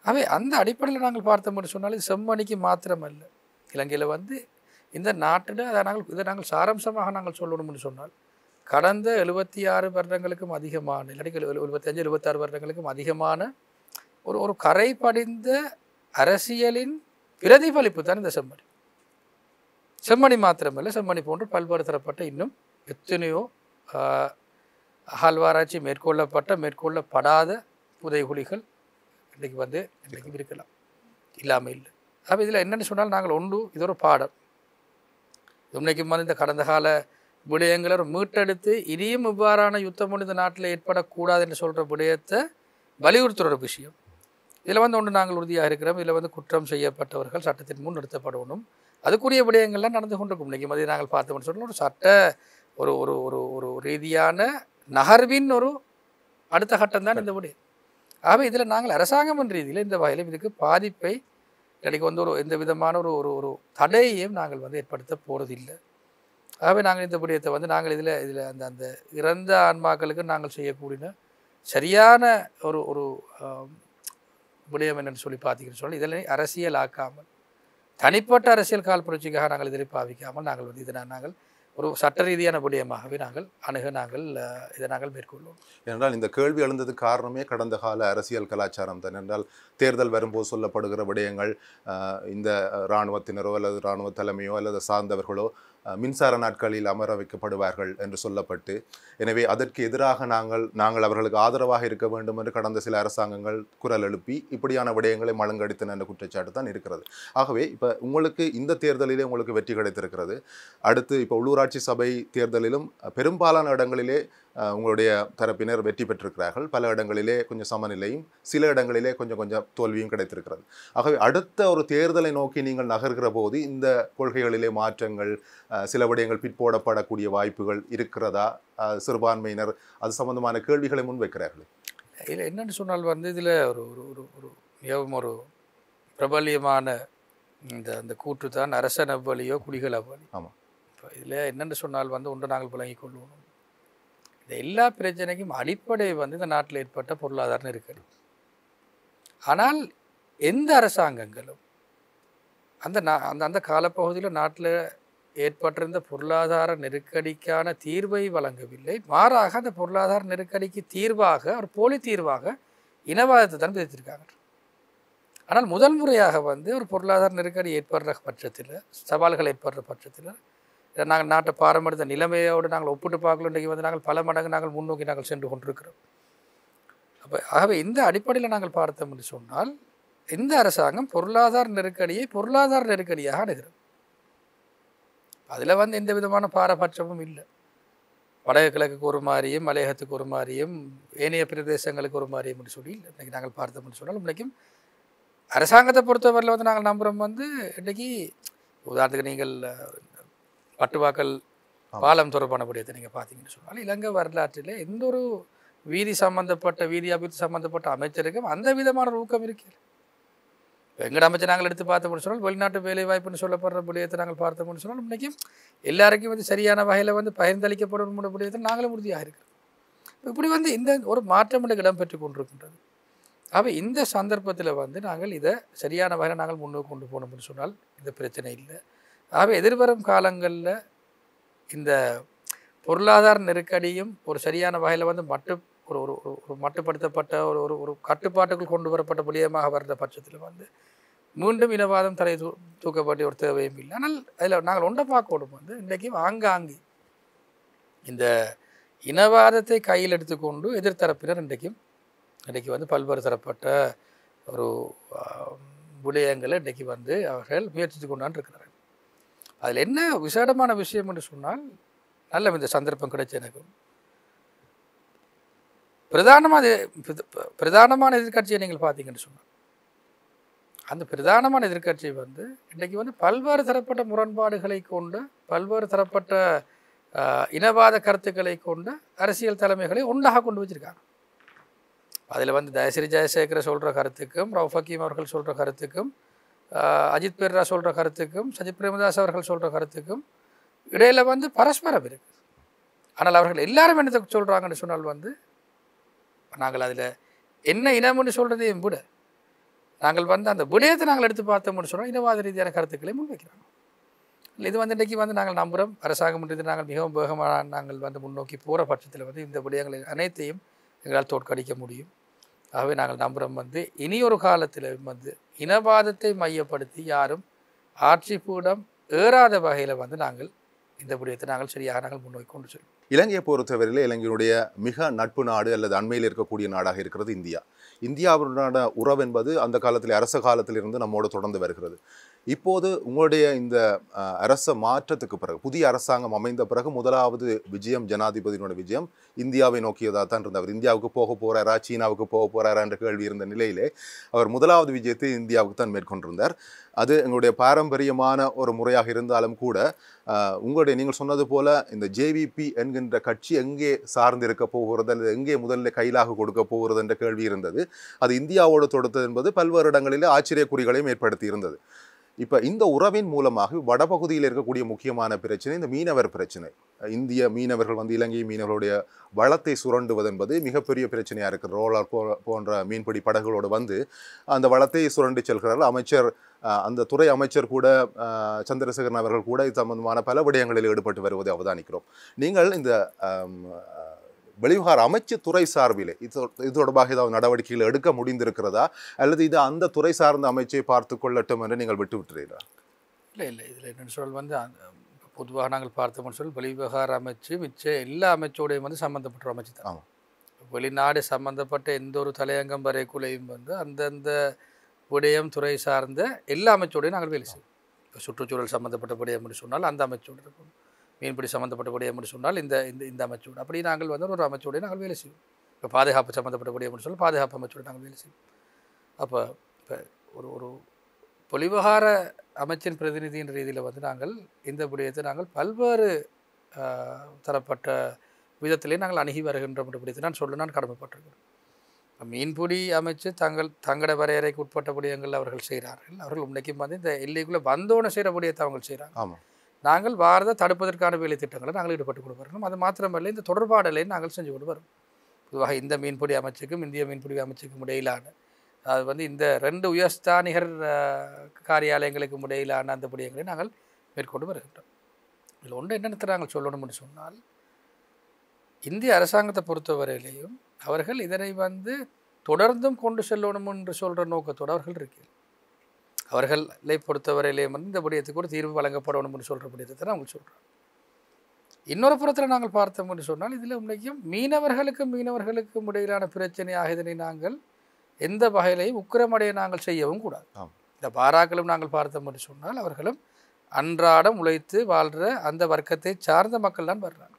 அவை அந்த அடிப்படையில் நாங்கள் பார்த்தோம்னு சொன்னால் இது செம்மணிக்கு மாத்திரமல்ல, இலங்கையில் வந்து இந்த நாட்டில் இதை நாங்கள் சாராம்சமாக நாங்கள் சொல்லணும்னு சொன்னால் கடந்த 76 வருடங்களுக்கும் அதிகமான இல்லாட்டி 75-76 வருடங்களுக்கும் அதிகமான ஒரு கரை படிந்த அரசியலின் பிரதிபலிப்பு தான் இந்த செம்மணி. செம்மணி மாத்திரமல்ல, செம்மணி போன்று பல்வேறு தரப்பட்ட இன்னும் எத்தனையோ அகழ்வாராய்ச்சி மேற்கொள்ளப்படாத புதைகுழிகள் இன்றைக்கு இருக்கலாம், இல்லாமல் இல்லை. அப்போ இதில் என்னென்னு சொன்னால் நாங்கள் இது ஒரு பாடம். இன்னைக்கும் வந்து இந்த கடந்த கால விடயங்களை மீட்டெடுத்து இனியும் இவ்வாறான யுத்தம் இந்த நாட்டில் ஏற்படக்கூடாது என்று சொல்கிற விடயத்தை வலியுறுத்துகிற ஒரு விஷயம். இதில் வந்து ஒன்று நாங்கள் உறுதியாக இருக்கிறோம். இதில் வந்து குற்றம் செய்யப்பட்டவர்கள் சட்டத்தின் முன் நிறுத்தப்படணும். அதுக்குரிய விடயங்கள்லாம் நடந்து கொண்டிருக்கும். இன்றைக்கி மதியம் நாங்கள் பார்த்தோம்னு சொன்னால் ஒரு சட்ட ஒரு ஒரு ஒரு ஒரு ரீதியான நகர்வின் ஒரு அடுத்த கட்டம் தான் இந்த விடயம். ஆகவே இதில் நாங்கள் அரசாங்கம் என்ற ரீதியில் இந்த வகையில் இதுக்கு பாதிப்பை இன்றைக்கு வந்து எந்த விதமான ஒரு தடையையும் நாங்கள் வந்து ஏற்படுத்த போகிறதில்லை. ஆகவே நாங்கள் இந்த விடயத்தை வந்து நாங்கள் இதில் அந்த இறந்த ஆன்மாக்களுக்கு நாங்கள் செய்யக்கூடிய சரியான ஒரு விடயம் என்னென்னு சொல்லி பார்த்தீங்கன்னு சொல்லி இதில் அரசியல் ஆக்காமல் தனிப்பட்ட அரசியல் கால் புரட்சிக்காக நாங்கள் இதில் பாவிக்காமல் நாங்கள் வந்து இதை நாங்கள் ஒரு சட்ட ரீதியான விடயமாகவே இதை நாங்கள் மேற்கொள்வோம். ஏனென்றால் இந்த கேள்வி எழுந்ததுக்கு காரணமே கடந்த கால அரசியல் கலாச்சாரம் தான். என்றால் தேர்தல் வரும்போது சொல்லப்படுகிற விடயங்கள் இந்த இராணுவத்தினரோ அல்லது இராணுவ தலைமையோ அல்லது சார்ந்தவர்களோ மின்சார நாட்களில் அமர வைக்கப்படுவார்கள் என்று சொல்லப்பட்டு, எனவே அதற்கு எதிராக நாங்கள் அவர்களுக்கு ஆதரவாக இருக்க வேண்டும் என்று கடந்த சில அரசாங்கங்கள் குரல் எழுப்பி இப்படியான விடயங்களை மழுங்கடித்தன என்ற குற்றச்சாட்டு தான் இருக்கிறது. ஆகவே இப்போ உங்களுக்கு இந்த தேர்தலிலே உங்களுக்கு வெற்றி கிடைத்திருக்கிறது. அடுத்து இப்போ உள்ளூராட்சி சபை தேர்தலிலும் பெரும்பாலான இடங்களிலே உங்களுடைய தரப்பினர் வெற்றி பெற்றிருக்கிறார்கள். பல இடங்களிலே கொஞ்சம் சமநிலையும், சில இடங்களிலே கொஞ்சம் தோல்வியும் கிடைத்திருக்கிறது. ஆகவே அடுத்த ஒரு தேர்தலை நோக்கி நீங்கள் நகர்கிற போது இந்த கொள்கைகளிலே மாற்றங்கள், சில விடயங்கள் பிற்போடப்படக்கூடிய வாய்ப்புகள் இருக்கிறதா? சிறுபான்மையினர் அது சம்பந்தமான கேள்விகளை முன்வைக்கிறார்கள். இதில் என்னென்னு சொன்னால் வந்து இதில் ஒரு ஒரு ஒரு மிகவும் ஒரு பிரபல்யமான அந்த கூற்று தான் அரசன் அவ்வழியோ குடிகள் அவ்வழி. ஆமாம். இப்போ இதில் என்னென்னு சொன்னால் வந்து ஒன்று நாங்கள் விளங்கிக் கொள்வோம், இந்த எல்லா பிரச்சனைக்கும் அடிப்படை வந்து இந்த நாட்டில் ஏற்பட்ட பொருளாதார நெருக்கடி. ஆனால் எந்த அரசாங்கங்களும் அந்த காலப்பகுதியில் நாட்டில் ஏற்பட்டிருந்த பொருளாதார நெருக்கடிக்கான தீர்வை வழங்கவில்லை. மாறாக அந்த பொருளாதார நெருக்கடிக்கு தீர்வாக ஒரு போலி தீர்வாக இனவாதத்தை தான் விதித்திருக்காங்க. ஆனால் முதல் முறையாக வந்து ஒரு பொருளாதார நெருக்கடி ஏற்படுற பட்சத்தில், சவால்கள் ஏற்படுற பட்சத்தில் நாங்கள் நாட்டை பாரம்பரிய நிலைமையோடு நாங்கள் ஒப்பிட்டு பார்க்கல. இன்றைக்கு வந்து நாங்கள் பல மடங்கு நாங்கள் முன்னோக்கி நாங்கள் சென்று கொண்டிருக்கிறோம். ஆகவே இந்த அடிப்படையில் நாங்கள் பார்த்தோம் என்று சொன்னால் இந்த அரசாங்கம் பொருளாதார நெருக்கடியை பொருளாதார நெருக்கடியாக அணுகிறது. அதில் வந்து எந்த விதமான பாரபட்சமும் இல்லை. வடக்கு கிழக்குக்கு ஒரு மாதிரியும், மலையகத்துக்கு ஒரு மாதிரியும், ஏனைய பிரதேசங்களுக்கு ஒரு மாதிரியும் என்று சொல்லி இன்றைக்கி நாங்கள் பார்த்தோம் என்று சொன்னால், இன்றைக்கும் அரசாங்கத்தை பொறுத்தவரையில் வந்து நாங்கள் நம்புகிறோம் வந்து இன்றைக்கி உதாரணத்துக்கு நீங்கள் பட்டுவாக்கல் பாலம் தொடர்பான விடயத்தை நீங்கள் பார்த்தீங்கன்னு சொன்னால், இலங்கை வரலாற்றில் எந்த ஒரு வீதி அபிவிருத்தி சம்பந்தப்பட்ட அமைச்சருக்கும் அந்த விதமான ஒரு ஊக்கம் இருக்கிறது. எங்கட அமைச்சர் நாங்கள் எடுத்து பார்த்தோம்னு சொன்னால், வெளிநாட்டு வேலைவாய்ப்புன்னு சொல்லப்படுற விடயத்தை நாங்கள் பார்த்தோம்னு சொன்னால், இன்றைக்கும் எல்லாருக்கும் வந்து சரியான வகையில் வந்து பகிர்ந்தளிக்கப்படும் விடயத்தை நாங்களும் உறுதியாக இருக்கிறோம். இப்படி வந்து இந்த ஒரு மாற்றம் இடம்பெற்று கொண்டிருக்கின்றது. ஆகவே இந்த சந்தர்ப்பத்தில் வந்து நாங்கள் இதை சரியான வகையில் நாங்கள் முன்னோக்கி கொண்டு போனோம்னு சொன்னால் இந்த பிரச்சனை இல்லை. ஆகவே எதிர்வரும் காலங்களில் இந்த பொருளாதார நெருக்கடியும் ஒரு சரியான வகையில் வந்து ஒரு மட்டுப்படுத்தப்பட்ட ஒரு கட்டுப்பாட்டுக்குள் கொண்டு வரப்பட்ட விடயமாக வர்ற பட்சத்தில் வந்து மீண்டும் இனவாதம் தலை தூக்கப்பட்ட ஒரு தேவையும் இல்லை. ஆனால் அதில் நாங்கள் ஒன்றை பார்க்கணும் வந்து இன்றைக்கும் ஆங்காங்கே இந்த இனவாதத்தை கையில் எடுத்துக்கொண்டு எதிர்த்தரப்பினர் இன்றைக்கு வந்து பல்வேறு தரப்பட்ட ஒரு விடயங்களை இன்றைக்கு வந்து அவர்கள் முயற்சித்து கொண்டான் இருக்கிறார்கள். அதில் என்ன விசேடமான விஷயம் என்று சொன்னால், நல்ல இந்த சந்தர்ப்பம் கிடைச்ச எனக்கு பிரதானமான எதிர்கட்சியை நீங்கள் பார்த்தீங்கன்னு சொன்னால், அந்த பிரதானமான எதிர்கட்சி வந்து இன்றைக்கு வந்து பல்வேறு தரப்பட்ட முரண்பாடுகளை கொண்டு, பல்வேறு தரப்பட்ட இனவாத கருத்துக்களை கொண்டு அரசியல் தலைமைகளை ஒன்றாக கொண்டு வச்சிருக்காங்க. அதில் வந்து தயசிறி ஜெயசேகர சொல்கிற கருத்துக்கும், ரவுஃப் ஹக்கீம் அவர்கள் சொல்கிற கருத்துக்கும், அஜித் பெர்ரா சொல்கிற கருத்துக்கும், சஜித் பிரேமதாஸ் அவர்கள் சொல்கிற கருத்துக்கும் இடையில் வந்து பரஸ்பரம் இருக்குது. ஆனால் அவர்கள் எல்லாரும் என்ன சொல்கிறாங்கன்னு சொன்னால் வந்து, நாங்கள் அதில் என்ன இனம்னு சொல்கிறதையும் விட நாங்கள் வந்து அந்த விடயத்தை நாங்கள் எடுத்து பார்த்தோம்னு சொன்னால் இனவாத ரீதியான கருத்துக்களை முன்வைக்கிறாங்க. இது வந்து இன்றைக்கி வந்து நாங்கள் நம்புகிறோம், அரசாங்கம் நாங்கள் மிகவும் வேகமாக நாங்கள் வந்து முன்னோக்கி போகிற பட்சத்தில் வந்து இந்த விடயங்களை அனைத்தையும் எங்களால் தோற்கடிக்க முடியும். ஆகவே நாங்கள் நம்புகிறோம் வந்து இனி ஒரு காலத்தில் வந்து இனவாதத்தை மையப்படுத்தி யாரும் ஆட்சி பீடம் ஏறாத வகையில் வந்து நாங்கள் இந்த விடயத்தை நாங்கள் சரியாக நாங்கள் முன்னோக்கி கொண்டு செல்வோம். இலங்கையை பொறுத்தவரையில் இலங்கையினுடைய மிக நட்பு நாடு அல்லது அண்மையில் இருக்கக்கூடிய நாடாக இருக்கிறது இந்தியா. இந்தியாவுடனான உறவு என்பது அந்த காலத்தில் அரச காலத்திலிருந்து நம்மோடு தொடர்ந்து வருகிறது. இப்போது உங்களுடைய இந்த அரச மாற்றத்துக்கு பிறகு, புதிய அரசாங்கம் அமைந்த பிறகு முதலாவது விஜயம், ஜனாதிபதியினோட விஜயம் இந்தியாவை நோக்கியதாக தான் இருந்தவர். இந்தியாவுக்கு போக போகிறாரா, சீனாவுக்கு போக போகிறாரா என்ற கேள்வி இருந்த நிலையிலே அவர் முதலாவது விஜயத்தை இந்தியாவுக்கு தான் மேற்கொண்டிருந்தார். அது எங்களுடைய பாரம்பரியமான ஒரு முறையாக இருந்தாலும் கூட உங்களுடைய நீங்கள் சொன்னது போல இந்த ஜேவிபி என்கின்ற கட்சி எங்கே சார்ந்து இருக்க போகிறது அல்லது எங்கே முதலில் கையிலாக கொடுக்க போகிறது என்ற கேள்வி இருந்தது. அது இந்தியாவோடு தொடுத்தது என்பது பல்வேறு இடங்களில் ஆச்சரியக்குறிகளையும் ஏற்படுத்தி இருந்தது. இப்போ இந்த உறவின் மூலமாக வடபகுதியில் இருக்கக்கூடிய முக்கியமான பிரச்சனை இந்த மீனவர் பிரச்சனை. இந்திய மீனவர்கள் வந்து இலங்கை மீனவர்களுடைய வளத்தை சுரண்டுவது என்பது மிகப்பெரிய பிரச்சனையாக இருக்குது. ரோலர் போன்ற மீன்பிடி படகுகளோடு வந்து அந்த வளத்தை சுரண்டி செல்கிறார்கள். அந்த துறை அமைச்சர் கூட சந்திரசேகரன் அவர்கள் கூட இது சம்பந்தமான பல விடயங்களில் ஈடுபட்டு வருவதை அவதானிக்கிறோம். நீங்கள் இந்த வெளிவிவகார அமைச்சு துறை சார்பிலே இது தொடர்பாக ஏதாவது நடவடிக்கைகள் எடுக்க முடிந்திருக்கிறதா அல்லது இது அந்த துறை சார்ந்த அமைச்சை பார்த்து கொள்ளட்டும் என்று நீங்கள் விட்டு விட்டுறீங்களா? இல்லை இதில் என்னென்னு சொல் வந்து பொதுவாக நாங்கள் பார்த்தோம்னு சொல்லி வெளிவிவகார அமைச்சு மிச்ச எல்லா அமைச்சோடையும் வந்து சம்மந்தப்பட்ட அமைச்சு தான். ஆமாம். வெளிநாடு சம்மந்தப்பட்ட எந்த ஒரு தலையங்கம் வரைக்குள்ளேயும் வந்து அந்தந்த விடயம் துறை சார்ந்த எல்லா அமைச்சோடையும் நாங்கள் வேலை செய்வோம். இப்போ சுற்றுச்சூழல் சம்மந்தப்பட்ட விடயம் என்று சொன்னால் அந்த அமைச்சோடு இருக்கும். மீன்பிடி சம்மந்தப்பட்ட விடயம் என்று சொன்னால் இந்த இந்த இந்த அமைச்சோடு, அப்படி நாங்கள் வந்து ஒரு அமைச்சோடையும் நாங்கள் வேலை செய்வோம். இப்போ பாதுகாப்பு சம்மந்தப்பட்ட விடயம் என்று சொன்னால் பாதுகாப்பு அமைச்சோடு நாங்கள் வேலை செய்வோம். அப்போ இப்போ ஒரு ஒரு வெளிவிவகார அமைச்சின் பிரதிநிதியின் ரீதியில் வந்து நாங்கள் இந்த விடயத்தை நாங்கள் பல்வேறு தரப்பட்ட விதத்திலே நாங்கள் அணுகி வருகின்ற விடயத்தை நான் கடமைப்பட்டிருக்கிறேன். மீன்பிடி அமைச்சு தங்களோட வரையறைக்கு உட்பட்ட விடயங்கள் அவர்கள் செய்கிறார்கள். அவர்கள் உன்னைக்கும் வந்து இந்த எல்லைக்குள்ளே வந்தோன்னு செய்கிற விடயத்தை அவங்க செய்கிறாங்க. ஆமாம். நாங்கள் வாரதை தடுப்பதற்கான வேலை திட்டங்களை நாங்கள் ஈடுபட்டு கொண்டு வரணும். அது மாத்திரமல்ல, இந்த தொடர்பாடலையும் நாங்கள் செஞ்சு கொண்டு வரோம். பொதுவாக இந்த மீன்பிடி அமைச்சுக்கும் இந்திய மீன்பிடி அமைச்சுக்கும் இடையிலான, அது வந்து இந்த 2 உயர்ஸ்தானிகர் காரியாலயங்களுக்கும் இடையிலான அந்த விடயங்களை நாங்கள் மேற்கொண்டு வருகின்றோம். இதில் ஒன்று என்னென்னு நாங்கள் சொல்லணும்னு சொன்னால், இந்திய அரசாங்கத்தை பொறுத்தவரையிலையும் அவர்கள் இதனை வந்து தொடர்ந்தும் கொண்டு செல்லணும் என்று சொல்கிற நோக்கத்தோடு அவர்கள் இருக்கிறார்கள். அவர்களை பொறுத்தவரையிலேயும் வந்து இந்த விடயத்துக்கு ஒரு தீர்வு வழங்கப்படணும் என்று சொல்கிற விடயத்தை தான் அவங்க சொல்கிறாங்க. இன்னொரு புறத்தில் நாங்கள் பார்த்தோம் என்று சொன்னால், இதில் உண்மைக்கும் மீனவர்களுக்கும் இடையிலான பிரச்சனையாக இதனை நாங்கள் எந்த வகையிலையும் உக்கிரமடைய நாங்கள் செய்யவும் கூடாது. இந்த பாராக்களும் நாங்கள் பார்த்தோம் என்று சொன்னால், அவர்களும் அன்றாடம் உழைத்து வாழ்கிற அந்த வர்க்கத்தை சார்ந்த மக்கள் தான் வர்றாங்க.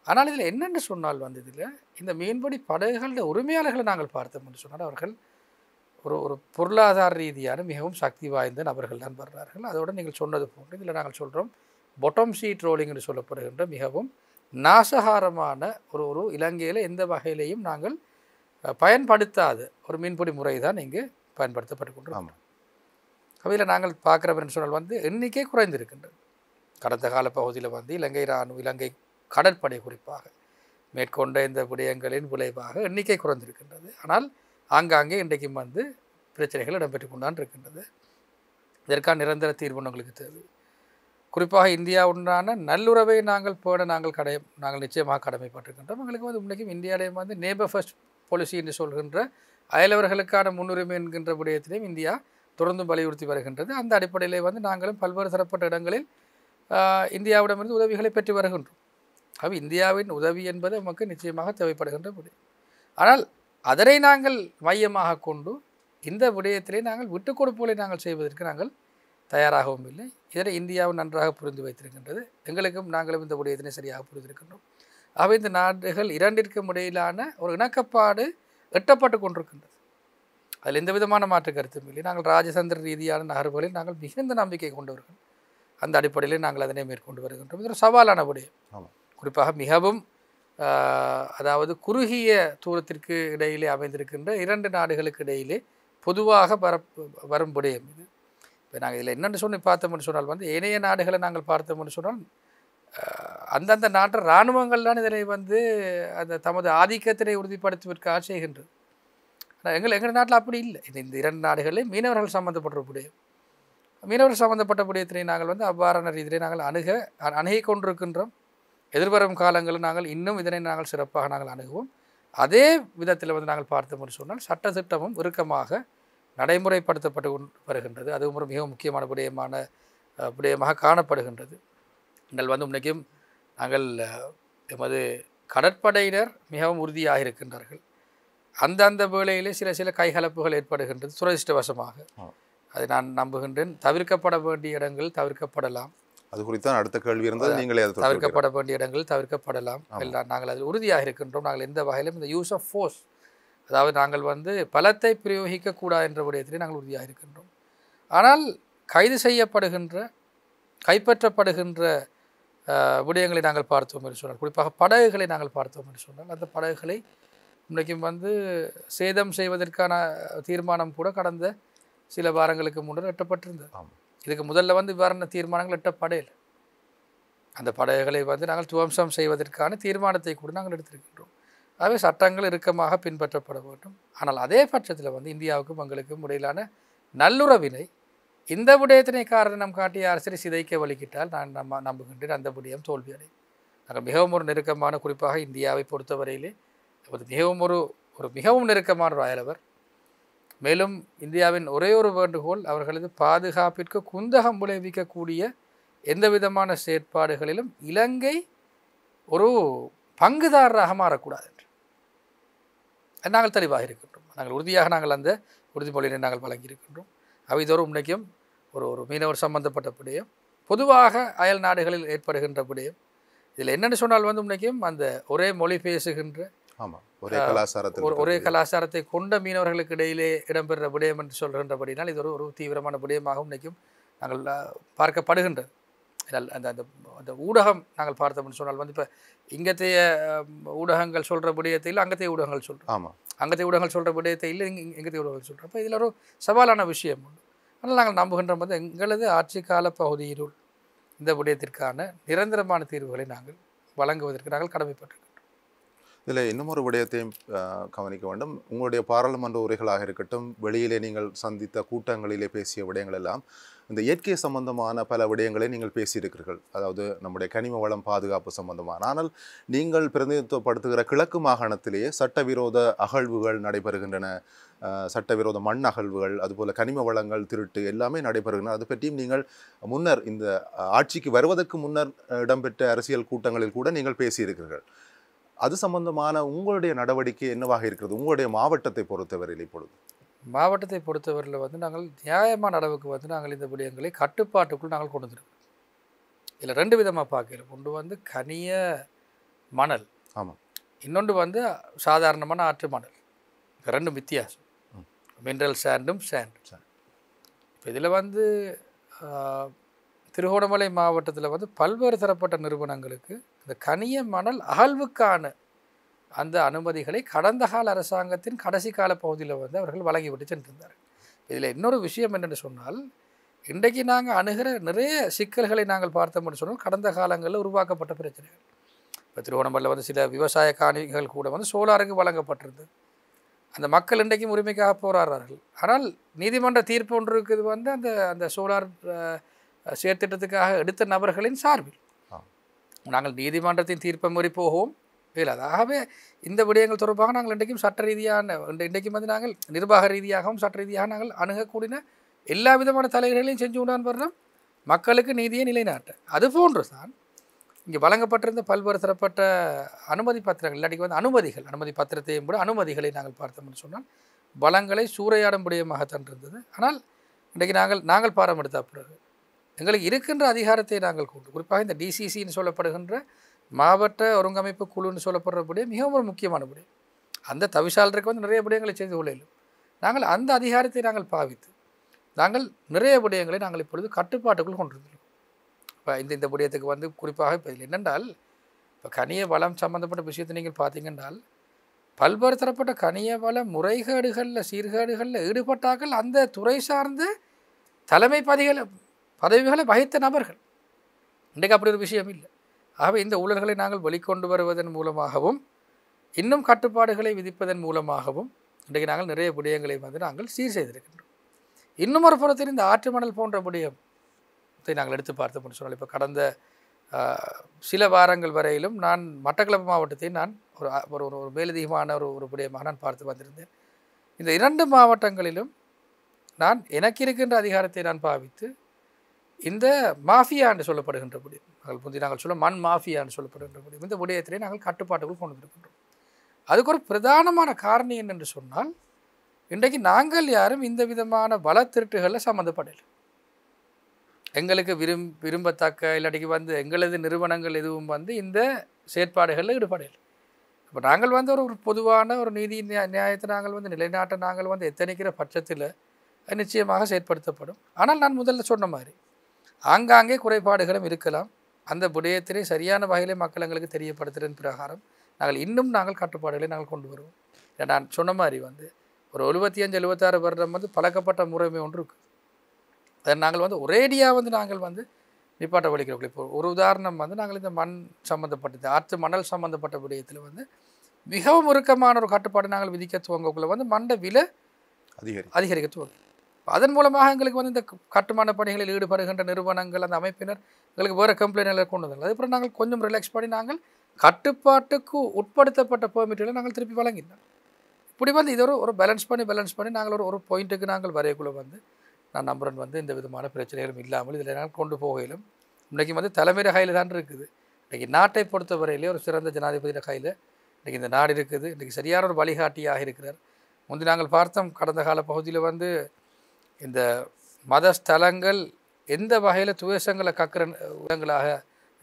ஆனால் இதில் என்னென்னு சொன்னால் வந்து இதில் இந்த மீன்பிடி படகுகளோட உரிமையாளர்களை நாங்கள் பார்த்தோம் என்று சொன்னால், அவர்கள் ஒரு பொருளாதார ரீதியான மிகவும் சக்தி வாய்ந்த நபர்கள் தான் வர்றார்கள். அதோடு நீங்கள் சொன்னது போன்று இதில் நாங்கள் சொல்கிறோம் பொட்டம் சீட் ரோலிங் என்று சொல்லப்படுகின்ற மிகவும் நாசகாரமான ஒரு இலங்கையில் எந்த வகையிலையும் நாங்கள் பயன்படுத்தாத ஒரு மீன்பிடி முறை தான் இங்கு பயன்படுத்தப்பட்டு கொண்டிருக்கிறோம். அவையில் நாங்கள் பார்க்குறவன்னு சொன்னால் வந்து எண்ணிக்கை குறைந்திருக்கின்றது. கடந்த கால பகுதியில் வந்து இலங்கை கடற்படை குறிப்பாக மேற்கொண்ட இந்த விடயங்களின் விளைவாக எண்ணிக்கை குறைந்திருக்கின்றது. ஆனால் ஆங்காங்கே இன்றைக்கும் வந்து பிரச்சனைகள் இடம்பெற்று கொண்டான் இருக்கின்றது. இதற்கான நிரந்தர தீர்மானங்களுக்கு தேவை. குறிப்பாக இந்தியாவுடனான நல்லுறவை நாங்கள் நாங்கள் நிச்சயமாக கடமைப்பட்டிருக்கின்றோம். எங்களுக்கு வந்து இன்றைக்கும் இந்தியாவிலேயும் வந்து நேபர் ஃபர்ஸ்ட் பாலிசி என்று சொல்கின்ற அயலவர்களுக்கான முன்னுரிமை என்கின்ற விடயத்திலையும் இந்தியா தொடர்ந்து வலியுறுத்தி வருகின்றது. அந்த அடிப்படையிலே வந்து நாங்களும் பல்வேறு தரப்பட்ட இடங்களில் இந்தியாவிடமிருந்து உதவிகளை பெற்று வருகின்றோம். இந்தியாவின் உதவி என்பது நமக்கு நிச்சயமாக தேவைப்படுகின்ற விடயம். ஆனால் அதனை நாங்கள் மையமாக கொண்டு இந்த விடயத்திலே நாங்கள் விட்டுக் கொடுப்புகளை நாங்கள் செய்வதற்கு நாங்கள் தயாராகவும் இல்லை. இதனை இந்தியாவும் நன்றாக புரிந்து வைத்திருக்கின்றது. நாங்களும் இந்த விடயத்தினை சரியாக புரிந்திருக்கின்றோம். இந்த நாடுகள் இரண்டிற்கும் இடையிலான ஒரு இணக்கப்பாடு எட்டப்பட்டு கொண்டிருக்கின்றது. அதில் எந்த விதமான மாற்று கருத்தும் இல்லை. நாங்கள் ராஜதந்திர ரீதியான நகர்வுகளில் நாங்கள் மிகுந்த நம்பிக்கை கொண்டவர்கள். அந்த அடிப்படையில் நாங்கள் அதனை மேற்கொண்டு வருகின்றோம். இது ஒரு சவாலான விடயம். குறிப்பாக மிகவும் அதாவது குறுகிய தூரத்திற்கு இடையிலே அமைந்திருக்கின்ற 2 நாடுகளுக்கு இடையிலே பொதுவாக வரும் விடயம் இது. இப்போ நாங்கள் இதில் என்னென்னு பார்த்தோம்னு சொன்னால் வந்து ஏனைய நாடுகளை நாங்கள் பார்த்தோம்னு சொன்னால் அந்தந்த நாட்டு இராணுவங்கள் தான் இதனை வந்து அந்த தமது ஆதிக்கத்தினை உறுதிப்படுத்துவதற்காக செய்கின்றது. ஆனால் எங்கள் நாட்டில் அப்படி இல்லை. இந்த 2 நாடுகளில் மீனவர்கள் சம்மந்தப்பட்ட விடயம். மீனவர்கள் சம்மந்தப்பட்ட விடயத்தினை நாங்கள் வந்து அவ்வாறான ரீதியிலே நாங்கள் அணுகி கொண்டிருக்கின்றோம். எதிர்வரும் காலங்களில் நாங்கள் இன்னும் இதனை நாங்கள் சிறப்பாக நாங்கள் அணுகுவோம். அதே விதத்தில் வந்து நாங்கள் பார்த்தோம்னு சொன்னால் சட்டத்திட்டமும் இறுக்கமாக நடைமுறைப்படுத்தப்பட்டு வருகின்றது. அதுவும் ஒரு மிக முக்கியமான விடயமாக காணப்படுகின்றது. நீங்கள் வந்து இன்றைக்கும் நாங்கள் எமது கடற்படையினர் மிகவும் உறுதியாக இருக்கின்றார்கள். அந்த வேளையிலே சில கைகலப்புகள் ஏற்படுகின்றது துரதிர்ஷ்டவசமாக. அதை நான் நம்புகின்றேன். தவிர்க்கப்பட வேண்டிய இடங்கள் தவிர்க்கப்படலாம். அது குறித்தான் அடுத்த கேள்வி இருந்தது. நீங்களே தவிர்க்கப்பட வேண்டிய இடங்கள் தவிர்க்கப்படலாம். நாங்கள் அதில் உறுதியாக இருக்கின்றோம். நாங்கள் எந்த வகையிலும் இந்த யூஸ் ஆஃப் ஃபோர்ஸ், அதாவது நாங்கள் வந்து பலத்தை பிரயோகிக்கக்கூடாது என்ற விடயத்திலே நாங்கள் உறுதியாக இருக்கின்றோம். ஆனால் கைது செய்யப்படுகின்ற கைப்பற்றப்படுகின்ற விடயங்களை நாங்கள் பார்த்தோம் என்று சொன்னால், குறிப்பாக படகுகளை நாங்கள் பார்த்தோம் என்று சொன்னால், அந்த படகுகளை இன்றைக்கும் வந்து சேதம் செய்வதற்கான தீர்மானம் கூட கடந்த சில வாரங்களுக்கு முன்னர் எட்டப்பட்டிருந்தது. இதுக்கு முதல்ல வந்து இவ்வாறான தீர்மானங்கள் எட்டப்படையில் அந்த படகுகளை வந்து நாங்கள் துவம்சம் செய்வதற்கான தீர்மானத்தை கூட நாங்கள் எடுத்திருக்கின்றோம். ஆகவே சட்டங்கள் இறுக்கமாக பின்பற்றப்பட வேண்டும். ஆனால் அதே பட்சத்தில் வந்து இந்தியாவுக்கும் எங்களுக்கும் இடையிலான நல்லுறவினை இந்த விடயத்தினை காரணம் காட்டிய அரசியலை சிதைக்க வலிக்கிட்டால் நான் நம்புகின்றேன் அந்த விடயம் தோல்வியடையும். நாங்கள் மிகவும் ஒரு நெருக்கமான, குறிப்பாக இந்தியாவை பொறுத்தவரையிலே மிகவும் நெருக்கமான ஒரு அயலவர். மேலும் இந்தியாவின் ஒரே ஒரு வேண்டுகோள், அவர்களது பாதுகாப்பிற்கு குந்தகம் விளைவிக்கக்கூடிய எந்த விதமான செயற்பாடுகளிலும் இலங்கை ஒரு பங்குதாரராக மாறக்கூடாது என்று நாங்கள் தெளிவாக இருக்கின்றோம். நாங்கள் உறுதியாக நாங்கள் அந்த உறுதிமொழியை நாங்கள் வழங்கியிருக்கின்றோம். அவை இதோடு உண்மைக்கும் ஒரு மீனவர் சம்பந்தப்பட்ட விடயம், பொதுவாக அயல் நாடுகளில் ஏற்படுகின்ற விடயம். இதில் என்னென்னு சொன்னால் உண்மைக்கும் அந்த ஒரே மொழி பேசுகின்ற ஒரே கலாச்சாரத்தை கொண்ட மீனவர்களுக்கு இடையிலே இடம்பெறுற விடயம் என்று சொல்கின்றபடினால் இது ஒரு தீவிரமான விடயமாக உண்மைக்கும் நாங்கள் பார்க்கப்படுகின்றது. அந்த அந்த அந்த ஊடகம் நாங்கள் பார்த்தோம்னு சொன்னால் இப்போ இங்கத்தைய ஊடகங்கள் சொல்கிற விடயத்தையில் அங்கத்தைய ஊடகங்கள் சொல்கிறோம். ஆமாம், அங்கத்தைய ஊடகங்கள் சொல்கிற விடயத்தை இல்லை எங்கத்தைய ஊடகங்கள் சொல்கிறோம். அப்போ இதில் ஒரு சவாலான விஷயம் உண்டு. ஆனால் நாங்கள் நம்புகின்ற எங்களது ஆட்சி கால பகுதியினுள் இந்த விடயத்திற்கான நிரந்தரமான தீர்வுகளை நாங்கள் வழங்குவதற்கு நாங்கள் கடமைப்பட்டிருக்கிறோம். இதில் இன்னும் ஒரு விடயத்தையும் கவனிக்க வேண்டும். உங்களுடைய பாராளுமன்ற உரைகளாக இருக்கட்டும், வெளியிலே நீங்கள் சந்தித்த கூட்டங்களிலே பேசிய விடயங்கள் எல்லாம் இந்த இயற்கை சம்பந்தமான பல விடயங்களை நீங்கள் பேசியிருக்கிறீர்கள். அதாவது நம்முடைய கனிம வளம் பாதுகாப்பு சம்பந்தமான. ஆனால் நீங்கள் பிரதிநிதித்துவப்படுத்துகிற கிழக்கு மாகாணத்திலேயே சட்டவிரோத அகழ்வுகள் நடைபெறுகின்றன, சட்டவிரோத மண் அகழ்வுகள், அதுபோல் கனிம வளங்கள் திருட்டு எல்லாமே நடைபெறுகின்றன. அது பற்றியும் நீங்கள் முன்னர் இந்த ஆட்சிக்கு வருவதற்கு முன்னர் இடம்பெற்ற அரசியல் கூட்டங்களில் கூட நீங்கள் பேசியிருக்கிறீர்கள். அது சம்பந்தமான உங்களுடைய நடவடிக்கை என்னவாக இருக்கிறது உங்களுடைய மாவட்டத்தை பொறுத்தவரையில்? இப்பொழுது மாவட்டத்தை பொறுத்தவரையில் நாங்கள் நியாயமான அளவுக்கு நாங்கள் இந்த விடயங்களை கட்டுப்பாட்டுக்குள் நாங்கள் கொண்டு வந்திருக்கோம். இதில் ரெண்டு விதமாக பார்க்கிறோம். ஒன்று கனிய மணல், ஆமாம், இன்னொன்று சாதாரணமான ஆற்று மணல். ரெண்டும் வித்தியாசம். மினரல் சாண்டும் சாண்ட். இப்போ இதில் திருகோணமலை மாவட்டத்தில் பல்வேறு தரப்பட்ட நிறுவனங்களுக்கு இந்த கனிய மணல் அகழ்வுக்கான அந்த அனுமதிகளை கடந்த கால அரசாங்கத்தின் கடைசி கால பகுதியில் அவர்கள் வழங்கிவிட்டு சென்றிருந்தார்கள். இதில் இன்னொரு விஷயம் என்னென்னு சொன்னால், இன்றைக்கு நாங்கள் அணுகிற நிறைய சிக்கல்களை நாங்கள் பார்த்தோம்னு சொன்னால் கடந்த காலங்களில் உருவாக்கப்பட்ட பிரச்சனைகள். இப்போ திருவோணமலையில் சில விவசாய காணிகள் கூட சோலாருக்கு வழங்கப்பட்டிருந்தது. அந்த மக்கள் இன்றைக்கும் உரிமைக்காக போராடுறார்கள். ஆனால் நீதிமன்ற தீர்ப்பு ஒன்று இருக்குது அந்த அந்த சோலார் செயற்திட்டத்துக்காக எடுத்த நபர்களின் சார்பில் நாங்கள் நீதிமன்றத்தின் தீர்ப்பை மீறி போகவும் இயலாது. ஆகவே இந்த விடயங்கள் தொடர்பாக நாங்கள் இன்றைக்கும் சட்ட ரீதியான இன்றைக்கும் நாங்கள் நிர்வாக ரீதியாகவும் சட்ட ரீதியாக நாங்கள் அணுகக்கூடிய எல்லா விதமான தலைவர்களையும் செஞ்சு கொண்டான் வரணும் மக்களுக்கு நீதியை நிலைநாட்ட. அது போன்று தான் இங்கே வழங்கப்பட்டிருந்த பல்வேறு தரப்பட்ட அனுமதி பத்திரங்கள், இல்லாட்டி அனுமதி பத்திரத்தையும் கூட அனுமதிகளை நாங்கள் பார்த்தோம்னு சொன்னால் வளங்களை சூறையாடும் விடயமாகத்தான் இருந்தது. ஆனால் இன்றைக்கு நாங்கள் பாரம்பரியத்த பிறகு எங்களுக்கு இருக்கின்ற அதிகாரத்தை நாங்கள் கொண்டு, குறிப்பாக இந்த டிசிசின்னு சொல்லப்படுகின்ற மாவட்ட ஒருங்கமைப்பு குழுன்னு சொல்லப்படுற விடயம் மிகவும் ஒரு முக்கியமான விடயம். அந்த தவிசாளருக்கு நிறைய விடயங்களை செய்து கொள்ளும். நாங்கள் அந்த அதிகாரத்தை நாங்கள் பாவித்து நாங்கள் நிறைய விடயங்களை நாங்கள் இப்பொழுது கட்டுப்பாட்டுக்குள் கொண்டிருக்கிறோம். இப்போ இந்த விடயத்துக்கு குறிப்பாக இப்போ இதில் என்னென்றால், இப்போ கனிய வளம் சம்மந்தப்பட்ட விஷயத்தை நீங்கள் பார்த்தீங்கன்னால் பல்வேறு தரப்பட்ட கனிய வள முறைகேடுகளில் சீர்கேடுகளில் ஈடுபட்டார்கள் அந்த துறை சார்ந்த தலைமை பதவிகளை வகித்த நபர்கள். இன்றைக்கு அப்படி ஒரு விஷயம் இல்லை. ஆகவே இந்த ஊழல்களை நாங்கள் வெளிக்கொண்டு வருவதன் மூலமாகவும் இன்னும் கட்டுப்பாடுகளை விதிப்பதன் மூலமாகவும் இன்றைக்கு நாங்கள் நிறைய விடயங்களை நாங்கள் சீர் செய்திருக்கின்றோம். இன்னும் ஒரு புறத்தில் இந்த ஆற்று மணல் போன்ற விடயத்தை நாங்கள் எடுத்து பார்த்தோம்னு சொன்னால், இப்போ கடந்த சில வாரங்கள் வரையிலும் நான் மட்டக்களப்பு மாவட்டத்தை நான் ஒரு மேலதிகமான ஒரு விடயமாக நான் பார்த்து வந்திருந்தேன். இந்த 2 மாவட்டங்களிலும் நான் எனக்கு இருக்கின்ற அதிகாரத்தை நான் பாவித்து இந்த மாஃபியா என்று சொல்லப்படுகின்ற விடயம், நாங்கள் சொல்ல மண் மாஃபியா என்று சொல்லப்படுகின்ற விடயம், இந்த விடயத்திலே நாங்கள் கட்டுப்பாட்டுக்குள் கொண்டு வந்திருக்கின்றோம். அதுக்கு ஒரு பிரதானமான காரணம் என்னென்று சொன்னால், இன்றைக்கு நாங்கள் யாரும் இந்த விதமான வள திருட்டுகளில் சம்மந்தப்படலை. எங்களுக்கு விரும்பத்தக்க இல்லாட்டிக்கு எங்களது நிறுவனங்கள் எதுவும் இந்த செயற்பாடுகளில் ஈடுபடலை. இப்போ நாங்கள் ஒரு பொதுவான ஒரு நீதி நியாயத்தை நாங்கள் நிலைநாட்ட நாங்கள் எத்தனைக்கிற பட்சத்தில் நிச்சயமாக செயற்படுத்தப்படும். ஆனால் நான் முதல்ல சொன்ன மாதிரி ஆங்காங்கே குறைபாடுகளும் இருக்கலாம். அந்த விடயத்தினை சரியான வகையிலே மக்கள் எங்களுக்கு தெரியப்படுத்துகிற பிரகாரம் நாங்கள் கட்டுப்பாடுகளை நாங்கள் கொண்டு வருவோம். நான் சொன்ன மாதிரி ஒரு 75-76 வருடம் பழக்கப்பட்ட முறைமை ஒன்று இருக்குது. அதை நாங்கள் ஒரேடியாக நாங்கள் நிப்பாட்ட வலிக்கிறோம். இப்போ ஒரு உதாரணம் நாங்கள் இந்த மண் சம்மந்தப்பட்டது ஆற்று மணல் சம்மந்தப்பட்ட விடயத்தில் மிகவும் இறுக்கமான ஒரு கட்டுப்பாடு நாங்கள் விதிக்க துவங்கக்குள்ள மண்ட விலை அதிகரிக்க துவங்கும். அதன் மூலமாக எங்களுக்கு இந்த கட்டுமான பணிகளில் ஈடுபடுகின்ற நிறுவனங்கள் அந்த அமைப்பினர் எங்களுக்கு வேறு கம்ப்ளைண்ட்களை கொண்டு வந்தாங்க. அதுக்கப்புறம் நாங்கள் கொஞ்சம் ரிலாக்ஸ் பண்ணி நாங்கள் கட்டுப்பாட்டுக்கு உட்படுத்தப்பட்ட பெர்மிட்டுகளை நாங்கள் திருப்பி வழங்கினோம். இப்படி இது ஒரு பேலன்ஸ் பண்ணி நாங்கள் ஒரு பாயிண்ட்டுக்கு நாங்கள் வரையக்குள்ள நான் நம்புறேன் இந்த விதமான பிரச்சனைகளும் இல்லாமல் இதில் நாங்கள் கொண்டு போகையிலும் இன்றைக்கு வந்து தலைமையில கையில் தான் இருக்குது. இன்றைக்கி நாட்டை பொறுத்தவரையிலே ஒரு சிறந்த ஜனாதிபதியோட கையில் இன்றைக்கி இந்த நாடு இருக்குது. இன்றைக்கி சரியான ஒரு வழிகாட்டியாக இருக்கிறார். முந்தி நாங்கள் பார்த்தோம் கடந்த கால பகுதியில் வந்து இந்த மத ஸ்தலங்கள் எந்த வகையில் துவேஷங்களை கக்கிற இடங்களாக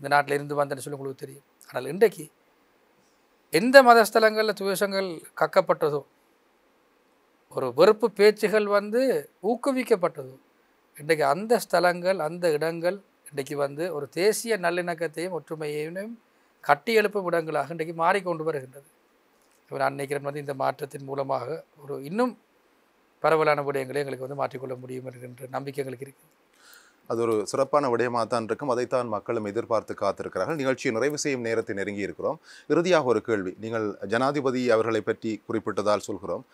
இந்த நாட்டில் இருந்து வந்தேன்னு சொல்லி உங்களுக்கு தெரியும். ஆனால் இன்றைக்கு எந்த மதஸ்தலங்களில் துவேஷங்கள் கக்கப்பட்டதோ, ஒரு வெறுப்பு பேச்சுகள் வந்து ஊக்குவிக்கப்பட்டதோ, இன்றைக்கு அந்த ஸ்தலங்கள் அந்த இடங்கள் இன்றைக்கு வந்து ஒரு தேசிய நல்லிணக்கத்தையும் ஒற்றுமையையும் கட்டி எழுப்பும் இடங்களாக இன்றைக்கு மாறிக்கொண்டு வருகின்றது. இப்போ நான் நினைக்கிறேன் வந்து இந்த மாற்றத்தின் மூலமாக ஒரு இன்னும் பரவலான விடயங்களை எங்களுக்கு வந்து மாற்றிக்கொள்ள முடியும் என்கின்ற நம்பிக்கை எங்களுக்கு இருக்குது. அது ஒரு சிறப்பான விடயமாக தான் இருக்கும். அதைத்தான் மக்களும் எதிர்பார்த்து காத்திருக்கிறார்கள். நிகழ்ச்சியை நிறைவு செய்யும் நேரத்தை நெருங்கி இருக்கிறோம். இறுதியாக ஒரு கேள்வி. நீங்கள் ஜனாதிபதி அவர்களை பற்றி குறிப்பிட்டதால் சொல்கிறோம்.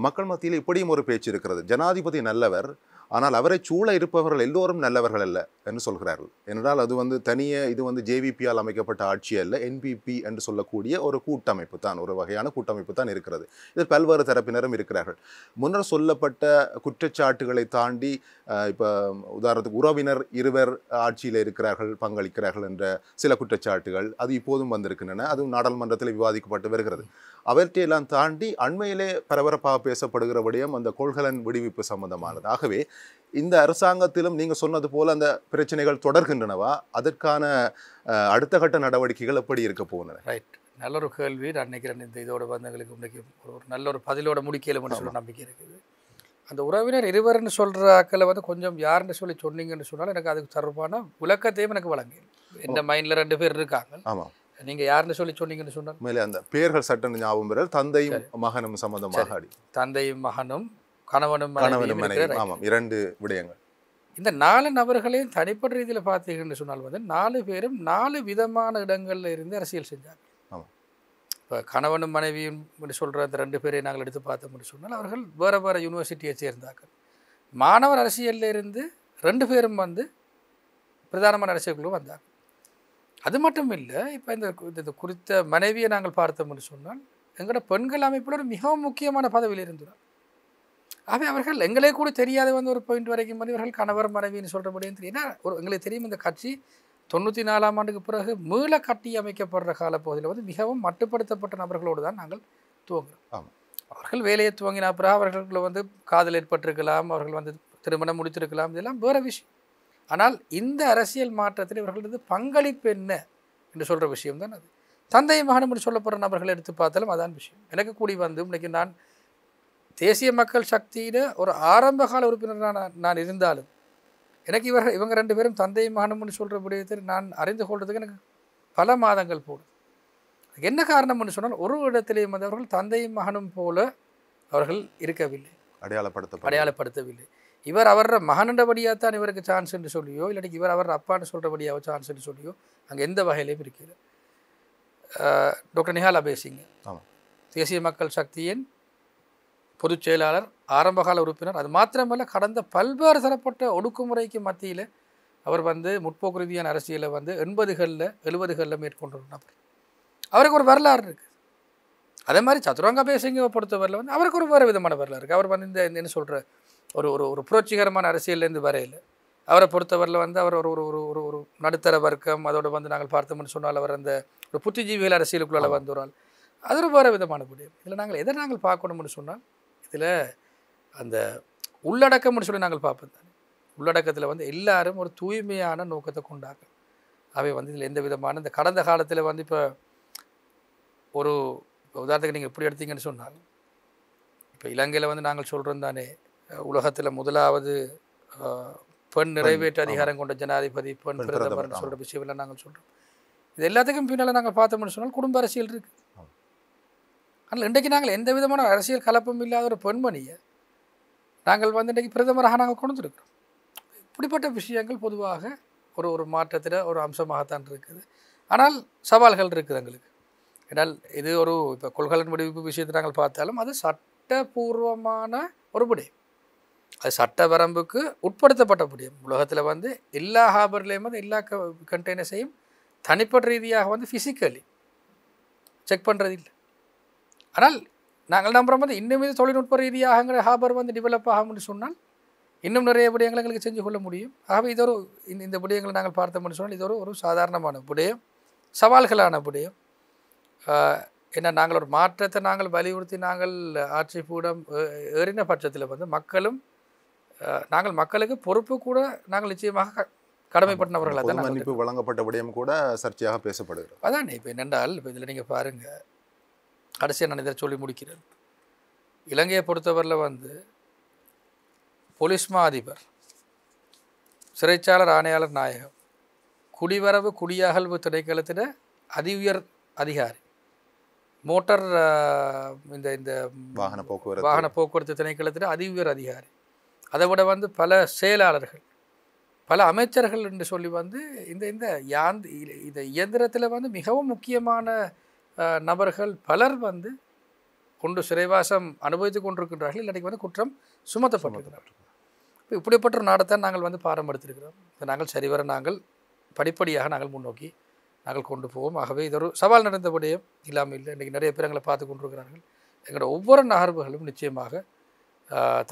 மக்கள் மத்தியில் இப்படியும் ஒரு பேச்சு இருக்கிறது. ஜனாதிபதி நல்லவர், ஆனால் அவரை சூழ இருப்பவர்கள் எல்லோரும் நல்லவர்கள் அல்ல என்று சொல்கிறார்கள். ஏனென்றால் அது வந்து தனியே இது வந்து ஜேவிபியால் அமைக்கப்பட்ட ஆட்சி அல்ல, என்பிபி என்று சொல்லக்கூடிய ஒரு கூட்டமைப்பு தான், ஒரு வகையான கூட்டமைப்பு தான் இருக்கிறது. இதில் பல்வேறு தரப்பினரும் இருக்கிறார்கள். முன்னர் சொல்லப்பட்ட குற்றச்சாட்டுகளை தாண்டி இப்போ உதாரணத்துக்கு உறவினர் இருவர் ஆட்சியில் இருக்கிறார்கள், பங்களிக்கிறார்கள் என்ற சில குற்றச்சாட்டுகள் அது இப்போதும் வந்திருக்கின்றன. அதுவும் நாடாளுமன்றத்தில் விவாதிக்கப்பட்டு வருகிறது. அவற்றையெல்லாம் தாண்டி அண்மையிலே பரபரப்பாக பேசப்படுகிற விடயம் அந்த கொள்கலன் விடுவிப்பு சம்பந்தமானது. ஆகவே இந்த அரசாங்கத்திலும் நீங்கள் சொன்னது போல அந்த பிரச்சனைகள் தொடர்கின்றனவா? அதற்கான அடுத்த கட்ட நடவடிக்கைகள் எப்படி இருக்க போகின்றன? ரைட், நல்ல ஒரு கேள்வி. நான் நினைக்கிறேன் இந்த இதோட வந்தவங்களுக்கு இன்றைக்கு ஒரு நல்ல ஒரு பதிலோட முடிக்கலும்னு சொல்ல நம்பிக்கை இருக்குது. அந்த உறவினர் இருவர்னு சொல்கிற ஆக்களை வந்து கொஞ்சம் யாருன்னு சொல்லி சொன்னீங்கன்னு சொன்னால் எனக்கு அதுக்கு தரப்பான விளக்கத்தையும் எனக்கு வழங்கு. இந்த மைண்டில் 2 பேர் இருக்காங்க. ஆமாம், நீங்கள் யாருன்னு சொல்லி சொன்னீங்கன்னு சொன்னால் மேலே அந்த பேர்கள் சட்ட ஞாபகம் பெற தந்தையும் மகனும் சம்பந்தமாக தந்தையும் மகனும் கணவனும் மனைவியும். ஆமாம், 2 விடயங்கள். இந்த 4 நபர்களையும் தனிப்பட்ட ரீதியில் பார்த்தீங்கன்னு சொன்னால் வந்து 4 பேரும் 4 விதமான இடங்களில் இருந்து அரசியல் செஞ்சாங்க. ஆமாம், இப்போ கணவனும் மனைவியும் சொல்கிற அந்த 2 பேரை நாங்கள் எடுத்து பார்த்தோம்னு சொன்னால் அவர்கள் வேறு வேறு யூனிவர்சிட்டியை சேர்ந்தார்கள். மாணவர் அரசியலில் இருந்து 2 பேரும் வந்து பிரதானமான அரசியலுக்குள்ள வந்தாங்க. அது மட்டும் இல்லை, இப்போ இந்த குறித்த மனைவியை நாங்கள் பார்த்தோம்னு சொன்னால் எங்களோட பெண்கள் அமைப்பில் ஒரு மிகவும் முக்கியமான பதவியில் இருந்தார். ஆகவே அவர்கள் எங்களே கூட தெரியாத வந்து ஒரு பாயிண்ட் வரைக்கும் வந்து இவர்கள் கணவர் மனைவின்னு சொல்கிறபடியும் தெரியும். ஏன்னா எங்களுக்கு தெரியும் இந்த கட்சி 94ஆம் ஆண்டுக்கு பிறகு மீள கட்டி அமைக்கப்படுற காலப்பகுதியில் வந்து மிகவும் மட்டுப்படுத்தப்பட்ட நபர்களோடு தான் நாங்கள் துவங்குறோம். அவர்கள் வேலையை துவங்கின பிறகு அவர்களுக்குள்ள வந்து காதல் ஏற்பட்டிருக்கலாம், அவர்கள் வந்து திருமணம் முடித்திருக்கலாம், இதெல்லாம் வேறு விஷயம். ஆனால் இந்த அரசியல் மாற்றத்தில் இவர்களது பங்களிப்பு என்ன என்று சொல்கிற விஷயம் தான் அது. தந்தை மகனும் என்று சொல்லப்படுற நபர்களை எடுத்து பார்த்தாலும் அதான் விஷயம். எனக்கு கூடி வந்து இன்றைக்கி நான் தேசிய மக்கள் சக்தியில் ஒரு ஆரம்பகால உறுப்பினராக நான் இருந்தாலும் எனக்கு இவங்க 2 பேரும் தந்தை மகனும்னு சொல்கிற விடயத்தை நான் அறிந்து கொள்வதுக்கு எனக்கு பல மாதங்கள் போடும். என்ன காரணம்னு சொன்னால் ஒரு இடத்திலேயும் வந்து அவர்கள் தந்தையும் மகனும் போல அவர்கள் இருக்கவில்லை, அடையாளப்படுத்தவில்லை. இவர் அவர மகனண்டபடியாக தான் இவருக்கு சான்ஸ் என்று சொல்லியோ இல்லாட்டி இவர் அவர் அப்பான்னு சொல்கிறபடியாக சான்ஸ் என்று சொல்லியோ அங்கே எந்த வகையிலையும் இருக்கிறது. டாக்டர் நிஹால் அபேசிங்க தேசிய மக்கள் சக்தியின் பொதுச் செயலாளர், ஆரம்பகால உறுப்பினர். அது மாத்திரமல்ல, கடந்த பல்வேறு தரப்பட்ட ஒடுக்குமுறைக்கு மத்தியில் அவர் வந்து முற்போக்கு ரீதியான அரசியலை வந்து 80களில் 70களில் மேற்கொண்ட நபர். அவருக்கு ஒரு வரலாறு இருக்குது. அதே மாதிரி சதுரங்க அபேசிங்கவை பொறுத்தவரையில் வந்து அவருக்கு ஒரு வேறு விதமான வரலாறு இருக்குது. அவர் வந்து இந்த என்ன சொல்கிற ஒரு ஒரு ஒரு புரட்சிகரமான அரசியல்லேருந்து வரையில் அவரை பொறுத்தவரையில் வந்து அவர் ஒரு ஒரு ஒரு ஒரு நடுத்தர வர்க்கம், அதோடு வந்து நாங்கள் பார்த்தோம்னு சொன்னால் அவர் அந்த ஒரு புத்திஜீவிகள் அரசியலுக்குள்ளே வந்து ஒரு ஆள். அது ஒரு வேறு விதமான முடியும். இதில் நாங்கள் எதை நாங்கள் பார்க்கணும்னு சொன்னால் இதில் அந்த உள்ளடக்கம்னு சொல்லி நாங்கள் பார்ப்போம் தானே. உள்ளடக்கத்தில் வந்து எல்லாரும் ஒரு தூய்மையான நோக்கத்தை கொண்டாங்க. அவை வந்து இதில் எந்த விதமான இந்த கடந்த காலத்தில் வந்து இப்போ ஒரு உதாரணத்துக்கு நீங்கள் எப்படி எடுத்தீங்கன்னு சொன்னால் இப்போ இலங்கையில் வந்து நாங்கள் சொல்கிறோம் தானே, உலகத்தில் முதலாவது பெண் நிறைவேற்று அதிகாரம் கொண்ட ஜனாதிபதி, பெண் பிரதமர்னு சொல்கிற விஷயம்லாம் நாங்கள் சொல்கிறோம். இது எல்லாத்துக்கும் பின்னால் நாங்கள் பார்த்தோம்னு சொன்னால் குடும்ப அரசியல் இருக்குது. ஆனால் இன்றைக்கு நாங்கள் எந்த விதமான அரசியல் கலப்பம் இல்லாத ஒரு பெண்மணியை நாங்கள் வந்து இன்றைக்கு பிரதமராக நாங்கள் கொண்டு வந்துருக்கிறோம். இப்படிப்பட்ட விஷயங்கள் பொதுவாக ஒரு ஒரு மாற்றத்தில் ஒரு அம்சமாகத்தான் இருக்குது. ஆனால் சவால்கள் இருக்குது எங்களுக்கு. ஏன்னால் இது ஒரு இப்போ கொள்கலன் விடுவிப்பு விஷயத்தை நாங்கள் பார்த்தாலும் அது சட்டபூர்வமான ஒரு விடயம், அது சட்ட வரம்புக்கு உட்படுத்தப்பட்ட விடயம். உலகத்தில் வந்து எல்லா ஹார்பர்லேயும் வந்து எல்லா கண்டெய்னர்ஸையும் தனிப்பட்ட ரீதியாக வந்து ஃபிசிக்கலி செக் பண்ணுறது இல்லை. ஆனால் நாங்கள் நம்புகிறோம் வந்து இன்னும் இது தொழில்நுட்ப ரீதியாகங்கிற ஹார்பர் வந்து டெவலப் ஆகும்னு சொன்னால் இன்னும் நிறைய விடயங்களை எங்களுக்கு செஞ்சு கொள்ள முடியும். ஆகவே இது ஒரு இந்த விடயங்களை நாங்கள் பார்த்தோம்னு சொன்னால் இது ஒரு சாதாரணமான விடயம், சவால்களான விடயம். ஏன்னா நாங்கள் ஒரு மாற்றத்தை நாங்கள் வலியுறுத்தி நாங்கள் ஆட்சி கூடம் ஏறின பட்சத்தில் வந்து மக்களும் நாங்கள் மக்களுக்கு பொறுப்பு கூட நாங்கள் நிச்சயமாக கடமைப்பட்டவர்களாக தான் மன்னிப்பு வழங்கப்பட்ட விடயம் கூட சர்ச்சையாக பேசப்படுகிறது. அதான் இப்போ என்னென்றால் இப்போ இதில் நீங்கள் பாருங்கள், கடைசியாக நான் இதை சொல்லி முடிக்கிறேன். இலங்கையை பொறுத்தவரையில் வந்து போலீஸ் மா அதிபர், சிறைச்சாளர் ஆணையாளர் நாயகம், குடிவரவு குடியகல்வு திணைக்களத்தின் அதி உயர் அதிகாரி, மோட்டார் இந்த இந்த வாகன போக்குவரத்து திணைக்களத்தின் அதி உயர் அதிகாரி, அதை விட வந்து பல செயலாளர்கள், பல அமைச்சர்கள் என்று சொல்லி வந்து இந்த இந்த இயந்திரத்தில் வந்து மிகவும் முக்கியமான நபர்கள் பலர் வந்து கொண்டு சிறைவாசம் அனுபவித்து கொண்டிருக்கின்றார்கள். இல்லாட்டி வந்து குற்றம் சுமத்தப்பட்டிருக்கிறார்கள். இப்போ இப்படிப்பட்ட ஒரு நாடைத்தான் நாங்கள் வந்து பாரம்படுத்திருக்கிறோம். இதை நாங்கள் சரிவர நாங்கள் படிப்படியாக நாங்கள் முன்னோக்கி நாங்கள் கொண்டு போவோம். ஆகவே இது ஒரு சவால் நிறைந்தபடியும் இல்லாமல் இல்லை. இன்றைக்கி நிறைய பேர் எங்களை பார்த்து கொண்டிருக்கிறார்கள். எங்களோட ஒவ்வொரு நகர்வுகளும் நிச்சயமாக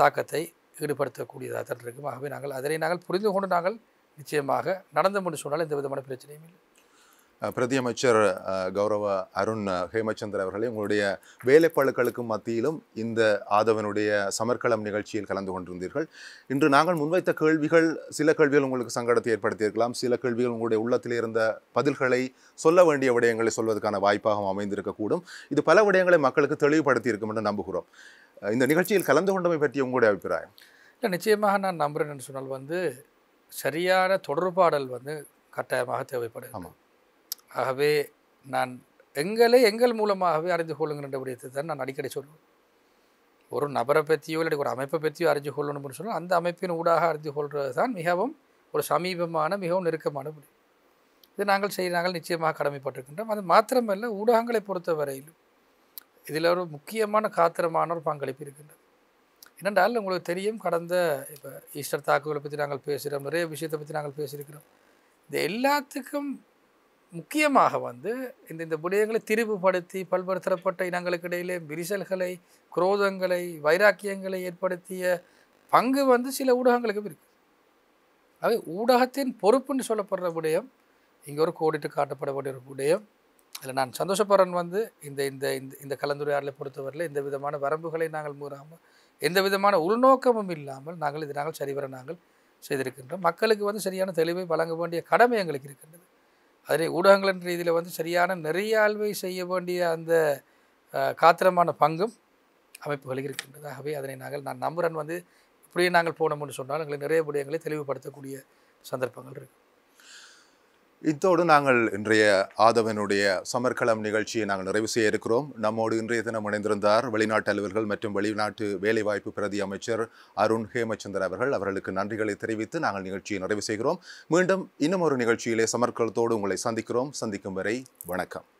தாக்கத்தை ஈடுபடுத்தக்கூடியதாக தான் இருக்கும். ஆகவே அதனை நாங்கள் புரிந்து கொண்டு நாங்கள் நிச்சயமாக நடந்து கொண்டு சொன்னால் எந்த விதமான பிரச்சனையும் இல்லை. பிரதி அமைச்சர் கௌரவ அருண் ஹேமச்சந்திர அவர்களே, உங்களுடைய வேலைப்பளுக்களுக்கு மத்தியிலும் இந்த ஆதவனுடைய சமர்க்களம் நிகழ்ச்சியில் கலந்து கொண்டிருந்தீர்கள். இன்று நாங்கள் முன்வைத்த கேள்விகள், சில கேள்விகள் உங்களுக்கு சங்கடத்தை ஏற்படுத்தியிருக்கலாம், சில கேள்விகள் உங்களுடைய உள்ளத்தில் இருந்த பதில்களை சொல்ல வேண்டிய விடயங்களை சொல்வதற்கான வாய்ப்பாக அமைந்திருக்கக்கூடும். இது பல விடயங்களை மக்களுக்கு தெளிவுபடுத்தி இருக்கும் என்று நம்புகிறோம். இந்த நிகழ்ச்சியில் கலந்து கொண்டமை பற்றி உங்களுடைய அபிப்பிராயம்? இல்லை, நிச்சயமாக நான் நம்புகிறேன்னு சொன்னால் வந்து சரியான தொடர்பாடல் வந்து கட்டாயமாக தேவைப்படுது. ஆமாம். ஆகவே நான் எங்கள் மூலமாகவே அறிந்து கொள்ளுங்கிற விடயத்தை தான் நான் அடிக்கடி சொல்லுவேன். ஒரு நபரை பற்றியோ இல்லை ஒரு அமைப்பை பற்றியோ அறிஞ்சு கொள்ளணும்னு சொன்னால் அந்த அமைப்பின் ஊடாக அறிந்து கொள்வது தான் மிகவும் ஒரு சமீபமான மிகவும் நெருக்கமான விடயம். இது நாங்கள் நிச்சயமாக கடமைப்பட்டிருக்கின்றோம். அது மாத்திரமல்ல, ஊடகங்களை பொறுத்த வரையிலும் இதில் ஒரு முக்கியமான காத்திரமான ஒரு பங்களிப்பு இருக்கின்றது. என்னென்றால் உங்களுக்கு தெரியும், கடந்த இப்போ ஈஸ்டர் தாக்குதலை பற்றி நாங்கள் பேசுகிறோம், நிறைய விஷயத்தை பற்றி நாங்கள் பேசியிருக்கிறோம். இது எல்லாத்துக்கும் முக்கியமாக வந்து இந்த விடயங்களை திரிவுபடுத்தி பல்வேறு தரப்பட்ட இனங்களுக்கு இடையிலே விரிசல்களை, குரோதங்களை, வைராக்கியங்களை ஏற்படுத்திய பங்கு வந்து சில ஊடகங்களுக்கு இருக்குது. அவை ஊடகத்தின் பொறுப்புன்னு சொல்லப்படுற விடயம் இங்கே ஒரு கோடிட்டு காட்டப்பட வேண்டிய ஒரு விடயம். அதில் நான் சந்தோஷப்படுறேன் வந்து இந்த இந்த இந்த கலந்துரையாடலை பொறுத்தவரையில் எந்த விதமான வரம்புகளை நாங்கள் மூறாமல், எந்த விதமான உள்நோக்கமும் இல்லாமல் நாங்கள் சரிவர நாங்கள் செய்திருக்கின்றோம். மக்களுக்கு வந்து சரியான தெளிவை வழங்க வேண்டிய கடமை எங்களுக்கு இருக்கின்றது. அதனை ஊடகங்களின் ரீதியில் வந்து சரியான நெறியாழ்வை செய்ய வேண்டிய அந்த காத்திரமான பங்கும் அமைப்புகளுக்கு இருக்கின்றது. ஆகவே அதனை நான் நம்புகிறேன் வந்து இப்படியே நாங்கள் போனோம்னு சொன்னால் எங்களுக்கு நிறைய விடயங்களை தெளிவுபடுத்தக்கூடிய சந்தர்ப்பங்கள் இருக்குது. இத்தோடு நாங்கள் இன்றைய ஆதவனுடைய சமர்க்களம் நிகழ்ச்சியை நாங்கள் நிறைவு செய்ய இருக்கிறோம். நம்மோடு இன்றைய தினம் இணைந்திருந்தார் வெளிநாட்டு அலுவலர்கள் மற்றும் வெளிநாட்டு வேலைவாய்ப்பு பிரதி அமைச்சர் அருண் ஹேமச்சந்திர அவர்கள். அவர்களுக்கு நன்றிகளை தெரிவித்து நாங்கள் நிகழ்ச்சியை நிறைவு செய்கிறோம். மீண்டும் இன்னும் ஒரு நிகழ்ச்சியிலே சமர்க்களத்தோடு உங்களை சந்திக்கிறோம். சந்திக்கும் வரை வணக்கம்.